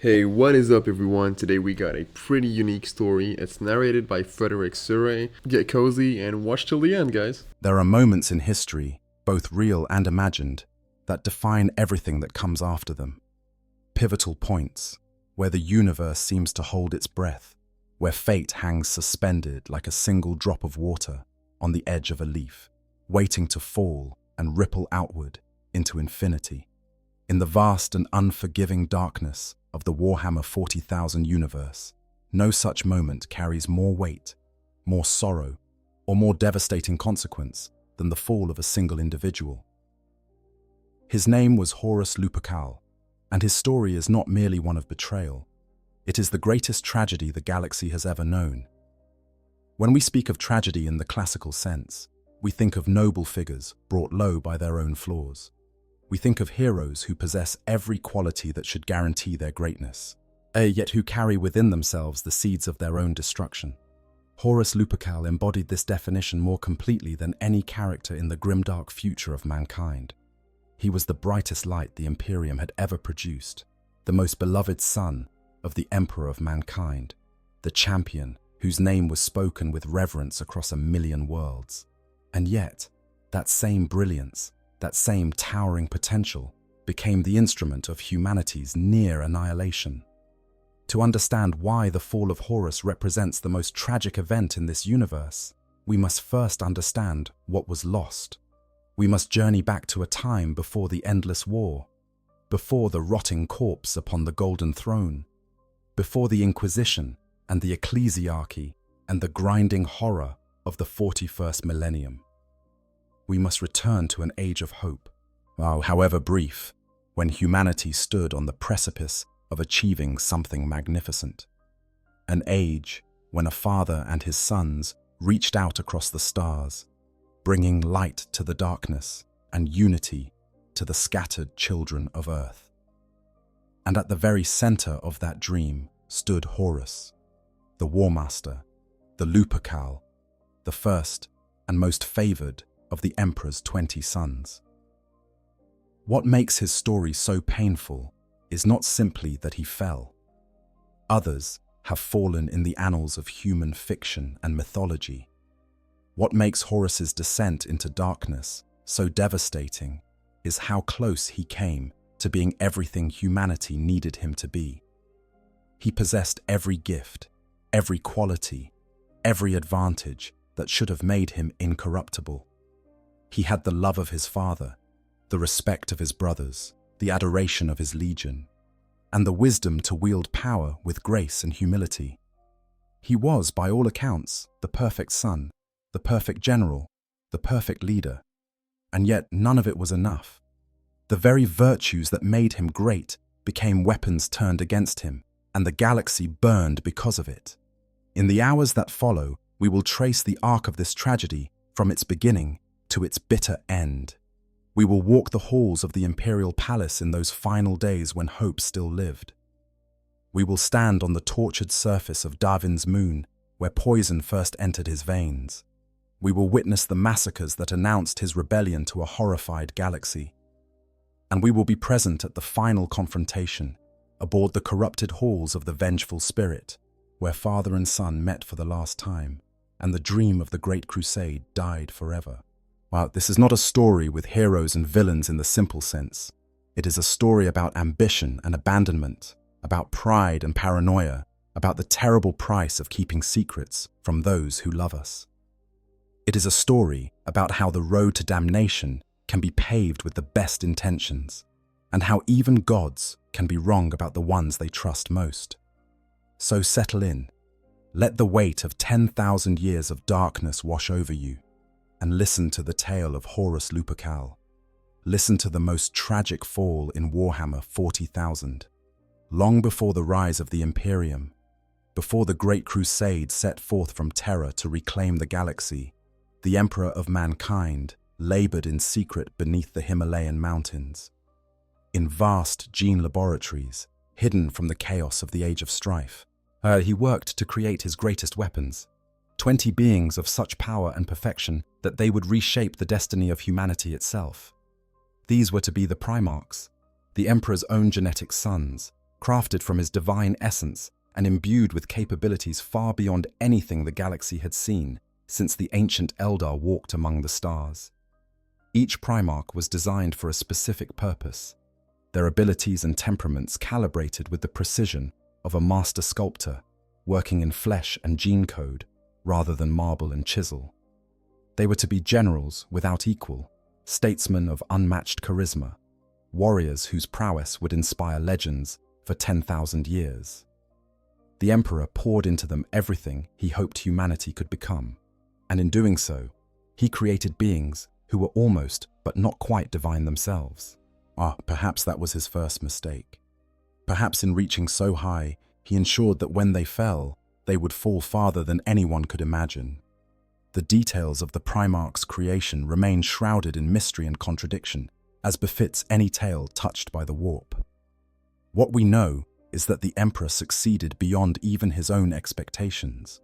Hey, what is up, everyone? Today we got a pretty unique story. It's narrated by Frederick Surrey. Get cozy and watch till the end, guys. There are moments in history, both real and imagined, that define everything that comes after them. Pivotal points, where the universe seems to hold its breath, where fate hangs suspended like a single drop of water on the edge of a leaf, waiting to fall and ripple outward into infinity. In the vast and unforgiving darkness of the Warhammer 40,000 universe, no such moment carries more weight, more sorrow, or more devastating consequence than the fall of a single individual. His name was Horus Lupercal, and his story is not merely one of betrayal. It is the greatest tragedy the galaxy has ever known. When we speak of tragedy in the classical sense, we think of noble figures brought low by their own flaws. We think of heroes who possess every quality that should guarantee their greatness, yet who carry within themselves the seeds of their own destruction. Horus Lupercal embodied this definition more completely than any character in the grimdark future of mankind. He was the brightest light the Imperium had ever produced, the most beloved son of the Emperor of mankind, the champion whose name was spoken with reverence across 1,000,000 worlds. And yet, that same brilliance, that same towering potential, became the instrument of humanity's near annihilation. To understand why the fall of Horus represents the most tragic event in this universe, we must first understand what was lost. We must journey back to a time before the endless war, before the rotting corpse upon the golden throne, before the Inquisition and the ecclesiarchy and the grinding horror of the 41st millennium. We must return to an age of hope, however brief, when humanity stood on the precipice of achieving something magnificent. An age when a father and his sons reached out across the stars, bringing light to the darkness and unity to the scattered children of Earth. And at the very center of that dream stood Horus, the War Master, the Lupercal, the first and most favored of the Emperor's 20 sons. What makes his story so painful is not simply that he fell. Others have fallen in the annals of human fiction and mythology. What makes Horus's descent into darkness so devastating is how close he came to being everything humanity needed him to be. He possessed every gift, every quality, every advantage that should have made him incorruptible. He had the love of his father, the respect of his brothers, the adoration of his legion, and the wisdom to wield power with grace and humility. He was, by all accounts, the perfect son, the perfect general, the perfect leader, and yet none of it was enough. The very virtues that made him great became weapons turned against him, and the galaxy burned because of it. In the hours that follow, we will trace the arc of this tragedy from its beginning to its bitter end. We will walk the halls of the Imperial Palace in those final days when hope still lived. We will stand on the tortured surface of Darwin's moon, where poison first entered his veins. We will witness the massacres that announced his rebellion to a horrified galaxy. And we will be present at the final confrontation, aboard the corrupted halls of the Vengeful Spirit, where father and son met for the last time, and the dream of the Great Crusade died forever. Wow, this is not a story with heroes and villains in the simple sense. It is a story about ambition and abandonment, about pride and paranoia, about the terrible price of keeping secrets from those who love us. It is a story about how the road to damnation can be paved with the best intentions, and how even gods can be wrong about the ones they trust most. So settle in. Let the weight of 10,000 years of darkness wash over you, and listen to the tale of Horus Lupercal. Listen to the most tragic fall in Warhammer 40,000. Long before the rise of the Imperium, before the Great Crusade set forth from terror to reclaim the galaxy, the Emperor of mankind labored in secret beneath the Himalayan mountains. In vast gene laboratories, hidden from the chaos of the Age of Strife, he worked to create his greatest weapons. 20 beings of such power and perfection that they would reshape the destiny of humanity itself. These were to be the Primarchs, the Emperor's own genetic sons, crafted from his divine essence and imbued with capabilities far beyond anything the galaxy had seen since the ancient Eldar walked among the stars. Each Primarch was designed for a specific purpose, their abilities and temperaments calibrated with the precision of a master sculptor working in flesh and gene code rather than marble and chisel. They were to be generals without equal, statesmen of unmatched charisma, warriors whose prowess would inspire legends for 10,000 years. The Emperor poured into them everything he hoped humanity could become, and in doing so, he created beings who were almost but not quite divine themselves. Perhaps that was his first mistake. Perhaps in reaching so high, he ensured that when they fell, they would fall farther than anyone could imagine. The details of the Primarch's creation remain shrouded in mystery and contradiction, as befits any tale touched by the warp. What we know is that the Emperor succeeded beyond even his own expectations.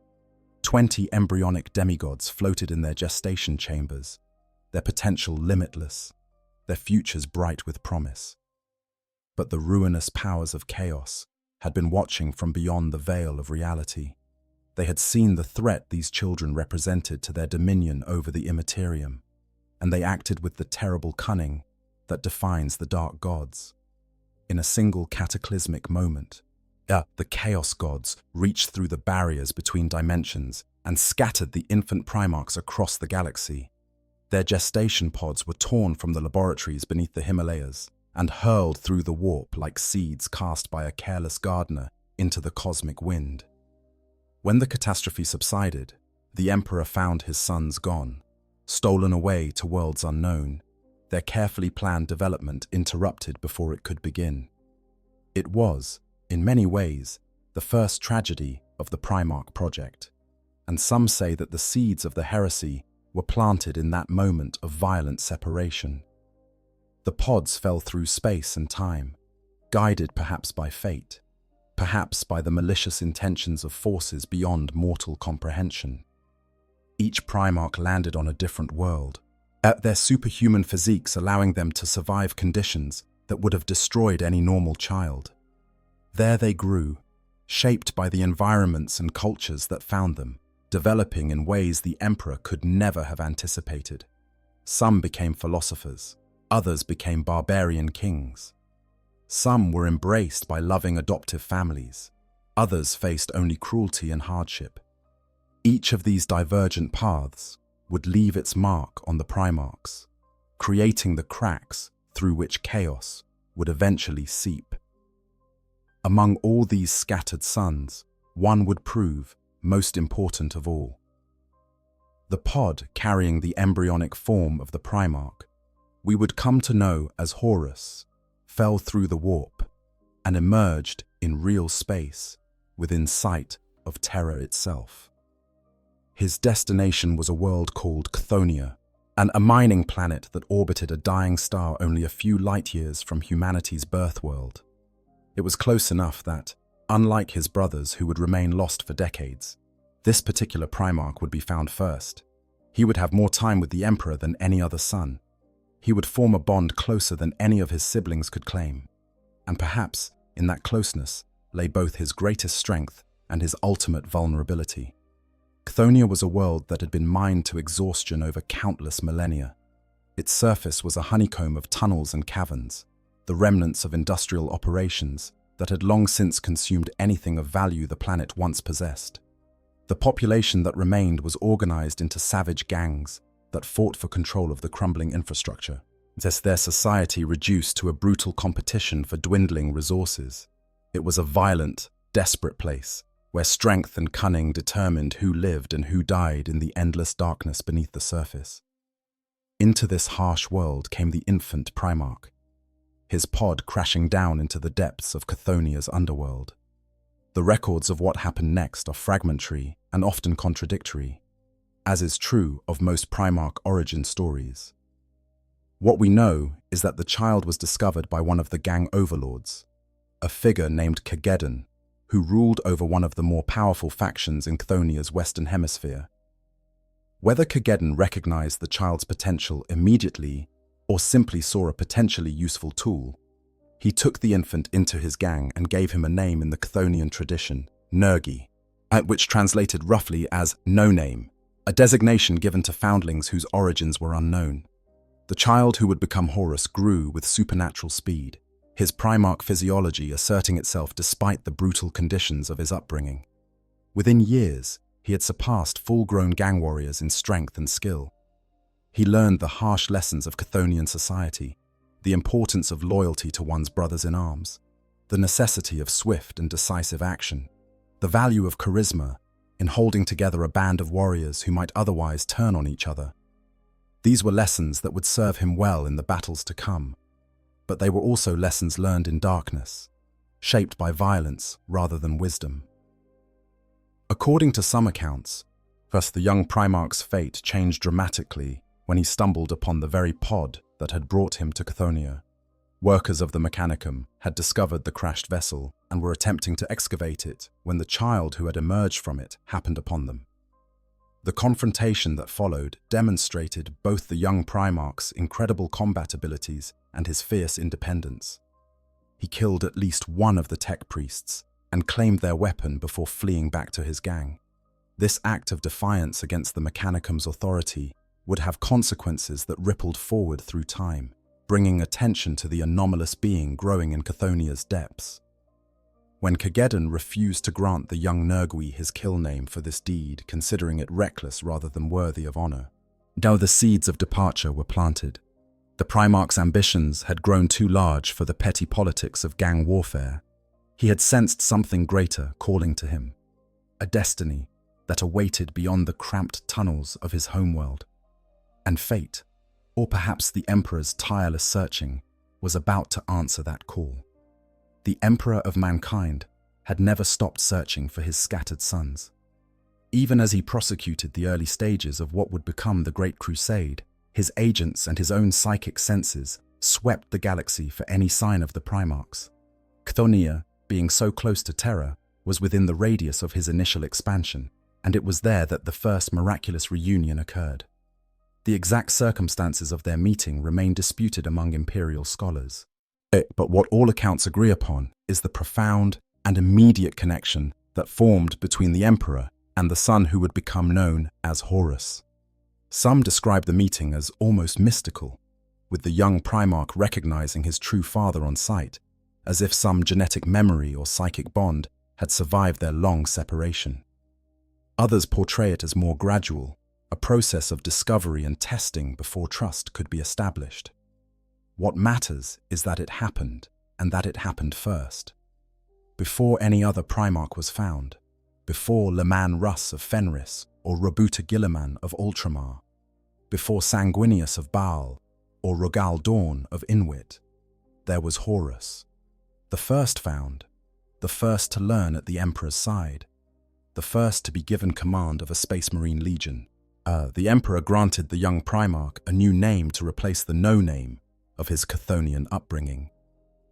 20 embryonic demigods floated in their gestation chambers, their potential limitless, their futures bright with promise. But the ruinous powers of chaos had been watching from beyond the veil of reality. They had seen the threat these children represented to their dominion over the Imperium, and they acted with the terrible cunning that defines the dark gods. In a single cataclysmic moment, the Chaos Gods reached through the barriers between dimensions and scattered the infant Primarchs across the galaxy. Their gestation pods were torn from the laboratories beneath the Himalayas and hurled through the warp like seeds cast by a careless gardener into the cosmic wind. When the catastrophe subsided, the Emperor found his sons gone, stolen away to worlds unknown, their carefully planned development interrupted before it could begin. It was, in many ways, the first tragedy of the Primarch project, and some say that the seeds of the heresy were planted in that moment of violent separation. The pods fell through space and time, guided perhaps by fate, perhaps by the malicious intentions of forces beyond mortal comprehension. Each Primarch landed on a different world, their superhuman physiques allowing them to survive conditions that would have destroyed any normal child. There they grew, shaped by the environments and cultures that found them, developing in ways the Emperor could never have anticipated. Some became philosophers, others became barbarian kings. Some were embraced by loving adoptive families, others faced only cruelty and hardship. Each of these divergent paths would leave its mark on the Primarchs, creating the cracks through which chaos would eventually seep. Among all these scattered sons, one would prove most important of all. The pod carrying the embryonic form of the Primarch, we would come to know as Horus, fell through the warp and emerged in real space within sight of terror itself. His destination was a world called Chthoniya, a mining planet that orbited a dying star only a few light years from humanity's birth world. It was close enough that, unlike his brothers who would remain lost for decades, this particular Primarch would be found first. He would have more time with the Emperor than any other son. He would form a bond closer than any of his siblings could claim. And perhaps, in that closeness, lay both his greatest strength and his ultimate vulnerability. Chthoniya was a world that had been mined to exhaustion over countless millennia. Its surface was a honeycomb of tunnels and caverns, the remnants of industrial operations that had long since consumed anything of value the planet once possessed. The population that remained was organized into savage gangs that fought for control of the crumbling infrastructure, as their society reduced to a brutal competition for dwindling resources. It was a violent, desperate place, where strength and cunning determined who lived and who died in the endless darkness beneath the surface. Into this harsh world came the infant Primarch, his pod crashing down into the depths of Chthoniya's underworld. The records of what happened next are fragmentary and often contradictory, as is true of most Primarch origin stories. What we know is that the child was discovered by one of the gang overlords, a figure named Kageddon, who ruled over one of the more powerful factions in Chthoniya's Western Hemisphere. Whether Kageddon recognized the child's potential immediately or simply saw a potentially useful tool, He took the infant into his gang and gave him a name in the Chthonian tradition, Nergi, which translated roughly as no name, a designation given to foundlings whose origins were unknown. The child who would become Horus grew with supernatural speed, his Primarch physiology asserting itself despite the brutal conditions of his upbringing. Within years, he had surpassed full-grown gang warriors in strength and skill. He learned the harsh lessons of Chthonian society, the importance of loyalty to one's brothers in arms, the necessity of swift and decisive action, the value of charisma in holding together a band of warriors who might otherwise turn on each other. These were lessons that would serve him well in the battles to come, but they were also lessons learned in darkness, shaped by violence rather than wisdom. According to some accounts, thus the young Primarch's fate changed dramatically when he stumbled upon the very pod that had brought him to Chthonian. Workers of the Mechanicum had discovered the crashed vessel and were attempting to excavate it when the child who had emerged from it happened upon them. The confrontation that followed demonstrated both the young Primarch's incredible combat abilities and his fierce independence. He killed at least one of the tech priests and claimed their weapon before fleeing back to his gang. This act of defiance against the Mechanicum's authority would have consequences that rippled forward through time, bringing attention to the anomalous being growing in Chthonia's depths. When Khageddon refused to grant the young Nergui his kill name for this deed, considering it reckless rather than worthy of honor, now the seeds of departure were planted. The Primarch's ambitions had grown too large for the petty politics of gang warfare. He had sensed something greater calling to him, a destiny that awaited beyond the cramped tunnels of his homeworld. And fate, or perhaps the Emperor's tireless searching, was about to answer that call. The Emperor of mankind had never stopped searching for his scattered sons. Even as he prosecuted the early stages of what would become the Great Crusade, his agents and his own psychic senses swept the galaxy for any sign of the Primarchs. Chthonian, being so close to Terra, was within the radius of his initial expansion, and it was there that the first miraculous reunion occurred. The exact circumstances of their meeting remain disputed among Imperial scholars. But what all accounts agree upon is the profound and immediate connection that formed between the Emperor and the son who would become known as Horus. Some describe the meeting as almost mystical, with the young Primarch recognizing his true father on sight, as if some genetic memory or psychic bond had survived their long separation. Others portray it as more gradual, a process of discovery and testing before trust could be established. What matters is that it happened, and that it happened first. Before any other Primarch was found, before Leman Russ of Fenris or Robuta Gilliman of Ultramar, before Sanguinius of Baal or Rogal Dorn of Inwit, there was Horus, the first found, the first to learn at the Emperor's side, the first to be given command of a Space Marine Legion. The Emperor granted the young Primarch a new name to replace the no-name of his Chthonian upbringing.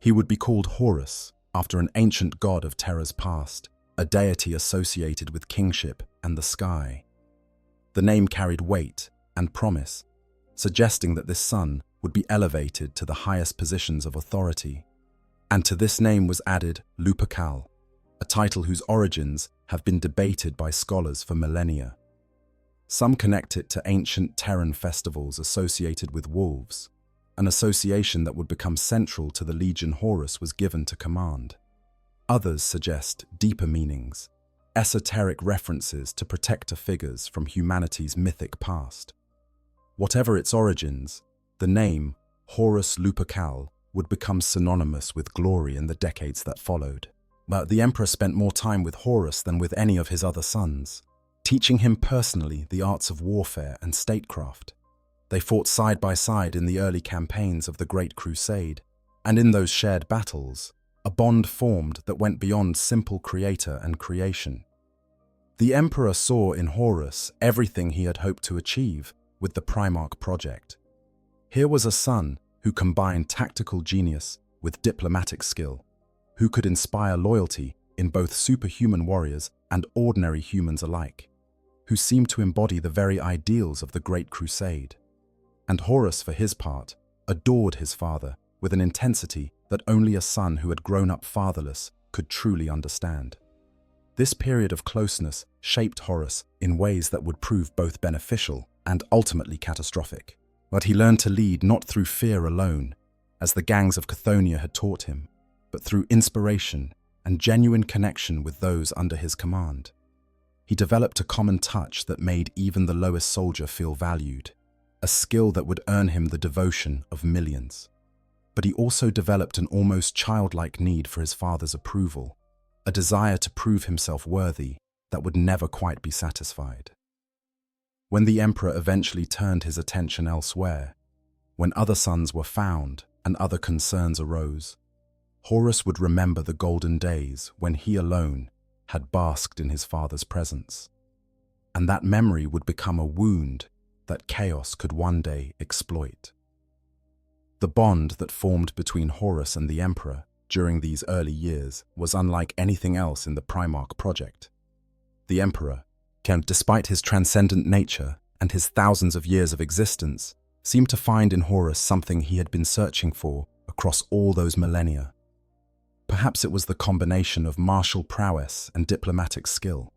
He would be called Horus, after an ancient god of Terra's past, a deity associated with kingship and the sky. The name carried weight and promise, suggesting that this son would be elevated to the highest positions of authority. And to this name was added Lupercal, a title whose origins have been debated by scholars for millennia. Some connect it to ancient Terran festivals associated with wolves, an association that would become central to the legion Horus was given to command. Others suggest deeper meanings, esoteric references to protector figures from humanity's mythic past. Whatever its origins, the name Horus Lupercal would become synonymous with glory in the decades that followed. But the Emperor spent more time with Horus than with any of his other sons, teaching him personally the arts of warfare and statecraft. They fought side by side in the early campaigns of the Great Crusade, and in those shared battles, a bond formed that went beyond simple creator and creation. The Emperor saw in Horus everything he had hoped to achieve with the Primarch project. Here was a son who combined tactical genius with diplomatic skill, who could inspire loyalty in both superhuman warriors and ordinary humans alike, who seemed to embody the very ideals of the Great Crusade. And Horus, for his part, adored his father with an intensity that only a son who had grown up fatherless could truly understand. This period of closeness shaped Horus in ways that would prove both beneficial and ultimately catastrophic. But he learned to lead not through fear alone, as the gangs of Chthonian had taught him, but through inspiration and genuine connection with those under his command. He developed a common touch that made even the lowest soldier feel valued, a skill that would earn him the devotion of millions. But he also developed an almost childlike need for his father's approval, a desire to prove himself worthy that would never quite be satisfied. When the emperor eventually turned his attention elsewhere, when other sons were found and other concerns arose, Horus would remember the golden days when he alone had basked in his father's presence. And that memory would become a wound that chaos could one day exploit. The bond that formed between Horus and the emperor during these early years was unlike anything else in the Primarch project. The emperor, despite his transcendent nature and his thousands of years of existence, seemed to find in Horus something he had been searching for across all those millennia. Perhaps it was the combination of martial prowess and diplomatic skill.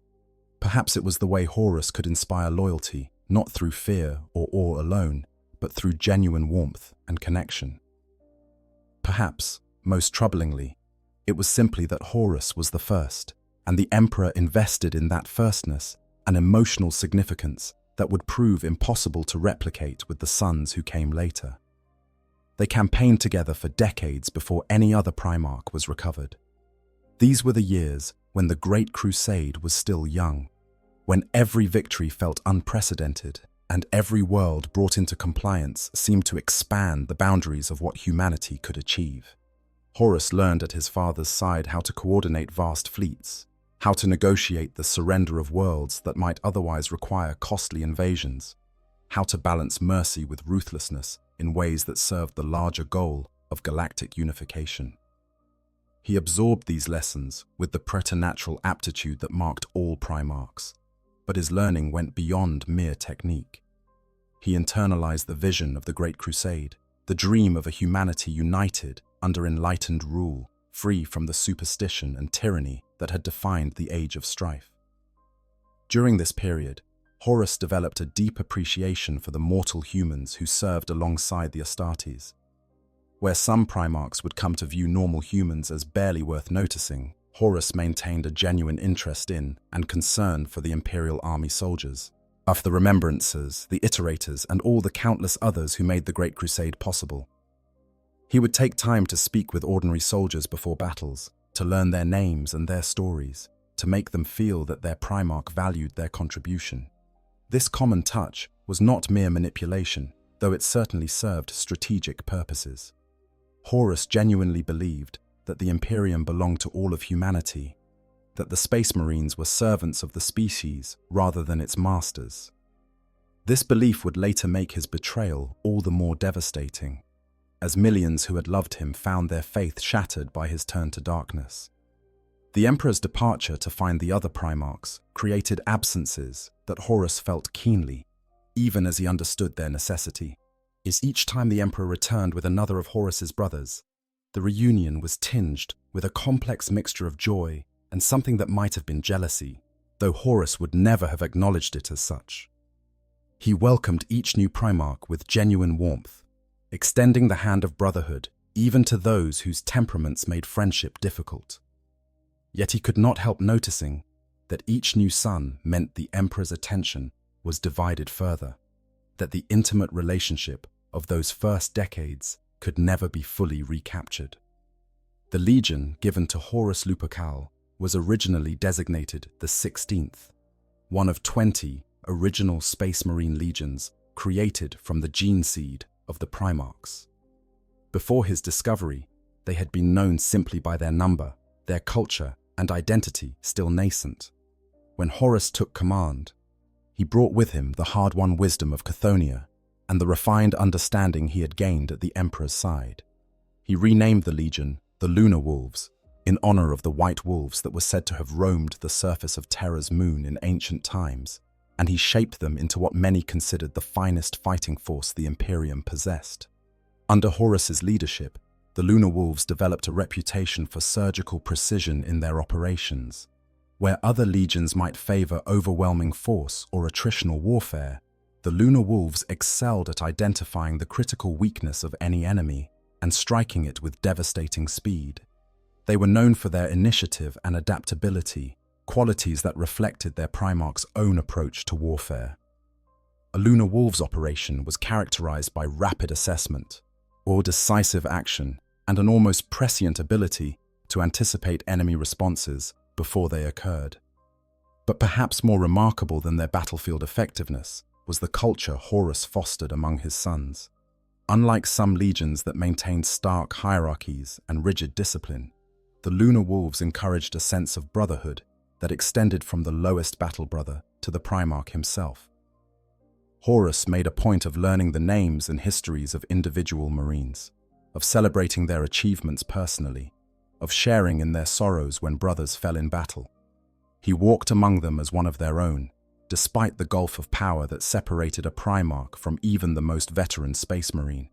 Perhaps it was the way Horus could inspire loyalty, not through fear or awe alone, but through genuine warmth and connection. Perhaps, most troublingly, it was simply that Horus was the first, and the emperor invested in that firstness an emotional significance that would prove impossible to replicate with the sons who came later. They campaigned together for decades before any other Primarch was recovered. These were the years when the Great Crusade was still young, when every victory felt unprecedented and every world brought into compliance seemed to expand the boundaries of what humanity could achieve. Horus learned at his father's side how to coordinate vast fleets, how to negotiate the surrender of worlds that might otherwise require costly invasions, how to balance mercy with ruthlessness in ways that served the larger goal of galactic unification. He absorbed these lessons with the preternatural aptitude that marked all Primarchs, but his learning went beyond mere technique. He internalized the vision of the Great Crusade, the dream of a humanity united under enlightened rule, free from the superstition and tyranny that had defined the Age of Strife. During this period, Horus developed a deep appreciation for the mortal humans who served alongside the Astartes. Where some Primarchs would come to view normal humans as barely worth noticing, Horus maintained a genuine interest in and concern for the Imperial army soldiers, of the Remembrancers, the Iterators, and all the countless others who made the Great Crusade possible. He would take time to speak with ordinary soldiers before battles, to learn their names and their stories, to make them feel that their Primarch valued their contribution. This common touch was not mere manipulation, though it certainly served strategic purposes. Horus genuinely believed that the Imperium belonged to all of humanity, that the Space Marines were servants of the species rather than its masters. This belief would later make his betrayal all the more devastating, as millions who had loved him found their faith shattered by his turn to darkness. The Emperor's departure to find the other Primarchs created absences that Horus felt keenly, even as he understood their necessity. Each time the Emperor returned with another of Horus's brothers, the reunion was tinged with a complex mixture of joy and something that might have been jealousy, though Horus would never have acknowledged it as such. He welcomed each new Primarch with genuine warmth, extending the hand of brotherhood even to those whose temperaments made friendship difficult. Yet he could not help noticing that each new son meant the Emperor's attention was divided further, that the intimate relationship of those first decades could never be fully recaptured. The legion given to Horus Lupercal was originally designated the 16th, one of 20 original Space Marine legions created from the gene seed of the Primarchs. Before his discovery, they had been known simply by their number, their culture and identity still nascent. When Horus took command, he brought with him the hard-won wisdom of Chthonian and the refined understanding he had gained at the Emperor's side. He renamed the legion the Lunar Wolves, in honor of the white wolves that were said to have roamed the surface of Terra's moon in ancient times, and he shaped them into what many considered the finest fighting force the Imperium possessed. Under Horus's leadership, the Lunar Wolves developed a reputation for surgical precision in their operations. Where other legions might favor overwhelming force or attritional warfare, the Lunar Wolves excelled at identifying the critical weakness of any enemy and striking it with devastating speed. They were known for their initiative and adaptability, qualities that reflected their Primarch's own approach to warfare. A Lunar Wolves operation was characterized by rapid assessment, or decisive action, and an almost prescient ability to anticipate enemy responses before they occurred. But perhaps more remarkable than their battlefield effectiveness was the culture Horus fostered among his sons. Unlike some legions that maintained stark hierarchies and rigid discipline, the Lunar Wolves encouraged a sense of brotherhood that extended from the lowest battle brother to the Primarch himself. Horus made a point of learning the names and histories of individual Marines, of celebrating their achievements personally, of sharing in their sorrows when brothers fell in battle. He walked among them as one of their own, despite the gulf of power that separated a Primarch from even the most veteran Space Marine.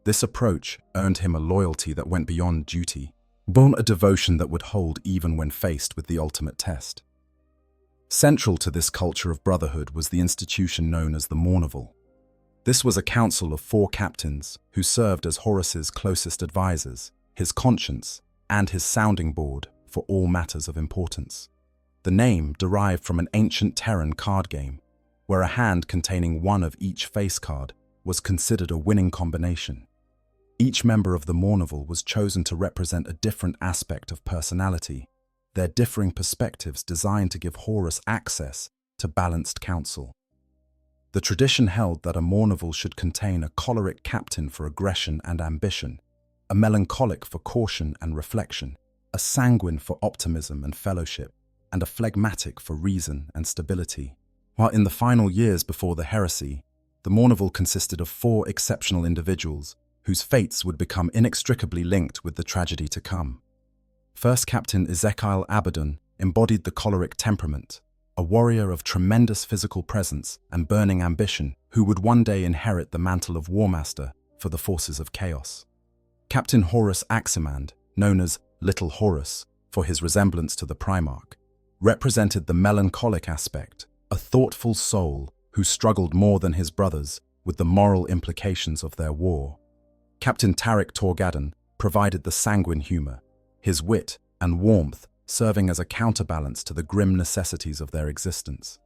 This approach earned him a loyalty that went beyond duty, born a devotion that would hold even when faced with the ultimate test. Central to this culture of brotherhood was the institution known as the Mournival. This was a council of 4 captains who served as Horus's closest advisors, his conscience, and his sounding board for all matters of importance. The name derived from an ancient Terran card game, where a hand containing one of each face card was considered a winning combination. Each member of the Mournival was chosen to represent a different aspect of personality, their differing perspectives designed to give Horus access to balanced counsel. The tradition held that a Mournival should contain a choleric captain for aggression and ambition, a melancholic for caution and reflection, a sanguine for optimism and fellowship, and a phlegmatic for reason and stability. While in the final years before the heresy, the Mournival consisted of 4 exceptional individuals whose fates would become inextricably linked with the tragedy to come. First Captain Ezekiel Abaddon embodied the choleric temperament, a warrior of tremendous physical presence and burning ambition who would one day inherit the mantle of War Master for the forces of chaos. Captain Horus Aximand, known as Little Horus for his resemblance to the Primarch, represented the melancholic aspect, a thoughtful soul who struggled more than his brothers with the moral implications of their war. Captain Tarik Torgadon provided the sanguine humor, his wit and warmth serving as a counterbalance to the grim necessities of their existence.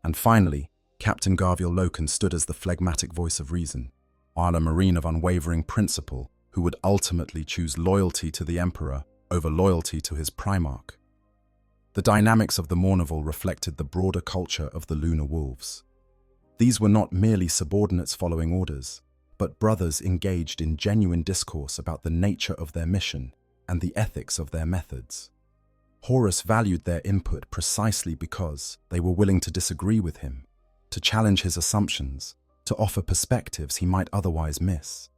And finally, Captain Garviel Loken stood as the phlegmatic voice of reason, while a Marine of unwavering principle who would ultimately choose loyalty to the Emperor over loyalty to his Primarch. The dynamics of the Mournival reflected the broader culture of the Lunar Wolves. These were not merely subordinates following orders, but brothers engaged in genuine discourse about the nature of their mission and the ethics of their methods. Horus valued their input precisely because they were willing to disagree with him, to challenge his assumptions, to offer perspectives he might otherwise miss.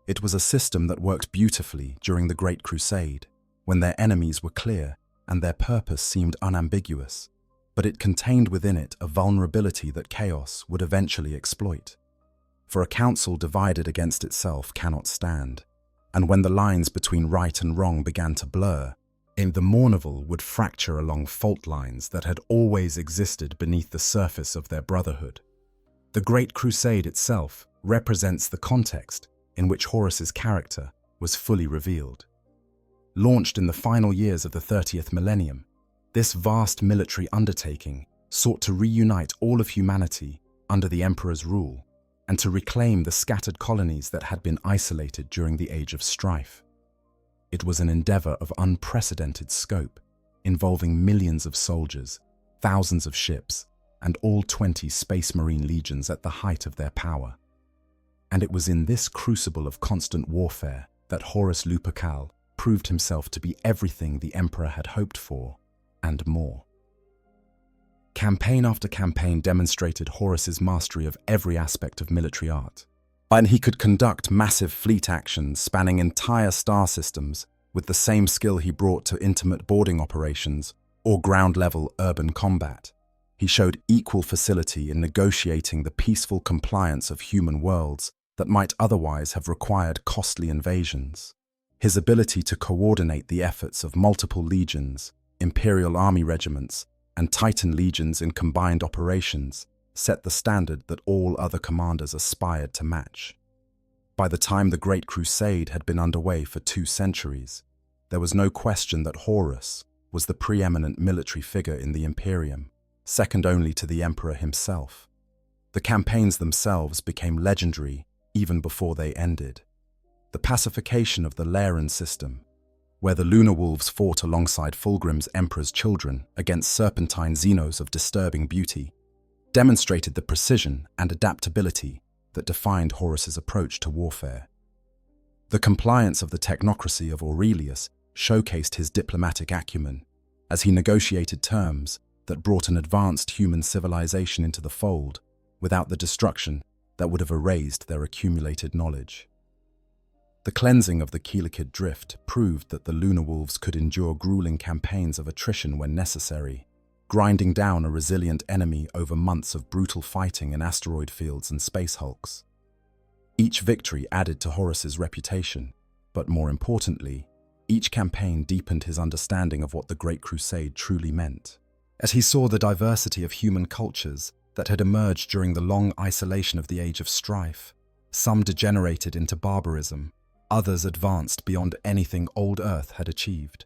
It was a system that worked beautifully during the Great Crusade, when their enemies were clear and their purpose seemed unambiguous, but it contained within it a vulnerability that chaos would eventually exploit. For a council divided against itself cannot stand, and when the lines between right and wrong began to blur, the Mournival would fracture along fault lines that had always existed beneath the surface of their brotherhood. The Great Crusade itself represents the context in which Horus's character was fully revealed. Launched in the final years of the 30th millennium, this vast military undertaking sought to reunite all of humanity under the Emperor's rule and to reclaim the scattered colonies that had been isolated during the Age of Strife. It was an endeavor of unprecedented scope, involving millions of soldiers, thousands of ships, and all 20 Space Marine legions at the height of their power. And it was in this crucible of constant warfare that Horus Lupercal proved himself to be everything the Emperor had hoped for, and more. Campaign after campaign demonstrated Horus's mastery of every aspect of military art, and he could conduct massive fleet actions spanning entire star systems with the same skill he brought to intimate boarding operations or ground-level urban combat. He showed equal facility in negotiating the peaceful compliance of human worlds that might otherwise have required costly invasions. His ability to coordinate the efforts of multiple legions, Imperial army regiments, and Titan legions in combined operations set the standard that all other commanders aspired to match. By the time the Great Crusade had been underway for 2 centuries, there was no question that Horus was the preeminent military figure in the Imperium, second only to the Emperor himself. The campaigns themselves became legendary even before they ended. The pacification of the Laren system, where the Lunar Wolves fought alongside Fulgrim's Emperor's children against serpentine Xenos of disturbing beauty, demonstrated the precision and adaptability that defined Horus's approach to warfare. The compliance of the technocracy of Aurelius showcased his diplomatic acumen as he negotiated terms that brought an advanced human civilization into the fold without the destruction that would have erased their accumulated knowledge. The cleansing of the Keelakid Drift proved that the Lunar Wolves could endure grueling campaigns of attrition when necessary, grinding down a resilient enemy over months of brutal fighting in asteroid fields and space hulks. Each victory added to Horus's reputation, but more importantly, each campaign deepened his understanding of what the Great Crusade truly meant. As he saw the diversity of human cultures that had emerged during the long isolation of the Age of Strife, some degenerated into barbarism, others advanced beyond anything old Earth had achieved.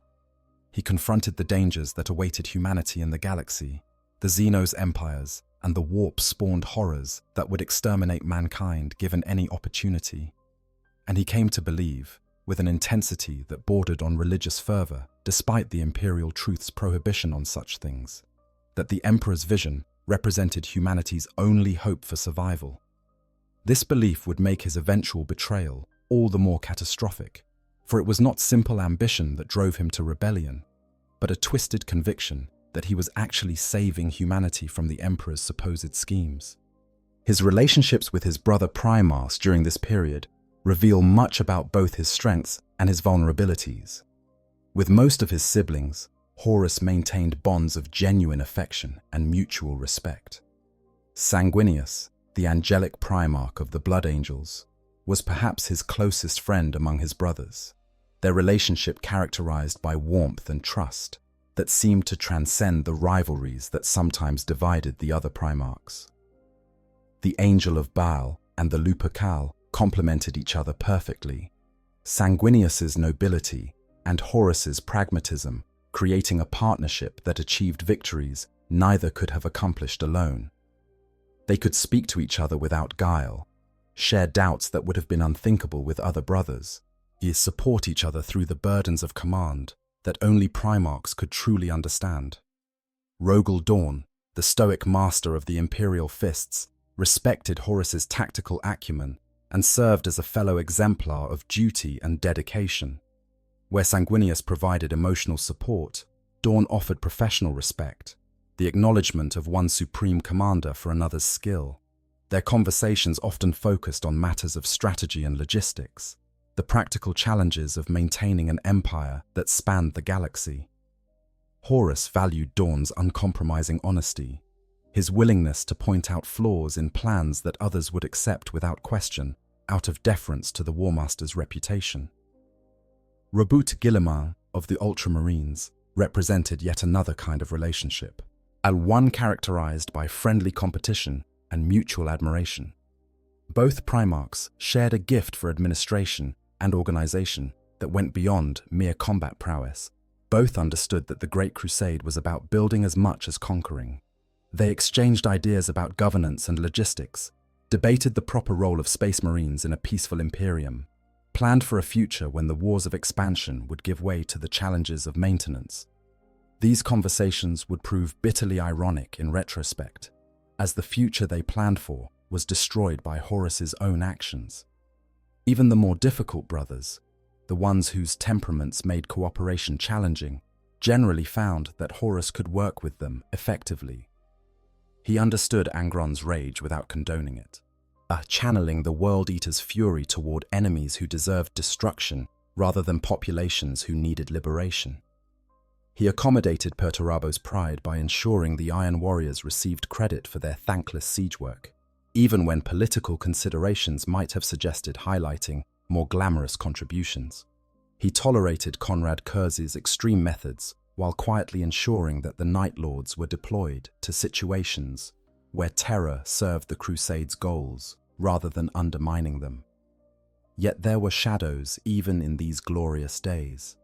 He confronted the dangers that awaited humanity in the galaxy, the Xenos empires, and the warp-spawned horrors that would exterminate mankind given any opportunity. And he came to believe, with an intensity that bordered on religious fervor, despite the imperial truth's prohibition on such things, that the Emperor's vision represented humanity's only hope for survival. This belief would make his eventual betrayal all the more catastrophic, for it was not simple ambition that drove him to rebellion, but a twisted conviction that he was actually saving humanity from the Emperor's supposed schemes. His relationships with his brother Primas during this period reveal much about both his strengths and his vulnerabilities. With most of his siblings, Horus maintained bonds of genuine affection and mutual respect. Sanguinius, the angelic primarch of the Blood Angels, was perhaps his closest friend among his brothers, their relationship characterized by warmth and trust that seemed to transcend the rivalries that sometimes divided the other primarchs. The Angel of Baal and the Lupercal complemented each other perfectly, Sanguinius's nobility and Horus's pragmatism creating a partnership that achieved victories neither could have accomplished alone. They could speak to each other without guile, share doubts that would have been unthinkable with other brothers, yet support each other through the burdens of command that only primarchs could truly understand. Rogel Dawn, the stoic master of the Imperial Fists, respected Horus's tactical acumen and served as a fellow exemplar of duty and dedication. Where Sanguinius provided emotional support, Dawn offered professional respect, the acknowledgement of one supreme commander for another's skill. Their conversations often focused on matters of strategy and logistics, the practical challenges of maintaining an empire that spanned the galaxy. Horus valued Dawn's uncompromising honesty, his willingness to point out flaws in plans that others would accept without question, out of deference to the Warmaster's reputation. Robut Guilliman of the Ultramarines represented yet another kind of relationship, and one characterized by friendly competition and mutual admiration. Both primarchs shared a gift for administration and organization that went beyond mere combat prowess. Both understood that the Great Crusade was about building as much as conquering. They exchanged ideas about governance and logistics, debated the proper role of Space Marines in a peaceful Imperium, planned for a future when the wars of expansion would give way to the challenges of maintenance. These conversations would prove bitterly ironic in retrospect, as the future they planned for was destroyed by Horus's own actions. Even the more difficult brothers, the ones whose temperaments made cooperation challenging, generally found that Horus could work with them effectively. He understood Angron's rage without condoning it, channeling the World Eater's fury toward enemies who deserved destruction rather than populations who needed liberation. He accommodated Perturabo's pride by ensuring the Iron Warriors received credit for their thankless siege work, even when political considerations might have suggested highlighting more glamorous contributions. He tolerated Conrad Kurz's extreme methods while quietly ensuring that the Night Lords were deployed to situations where terror served the Crusades' goals rather than undermining them. Yet there were shadows even in these glorious days.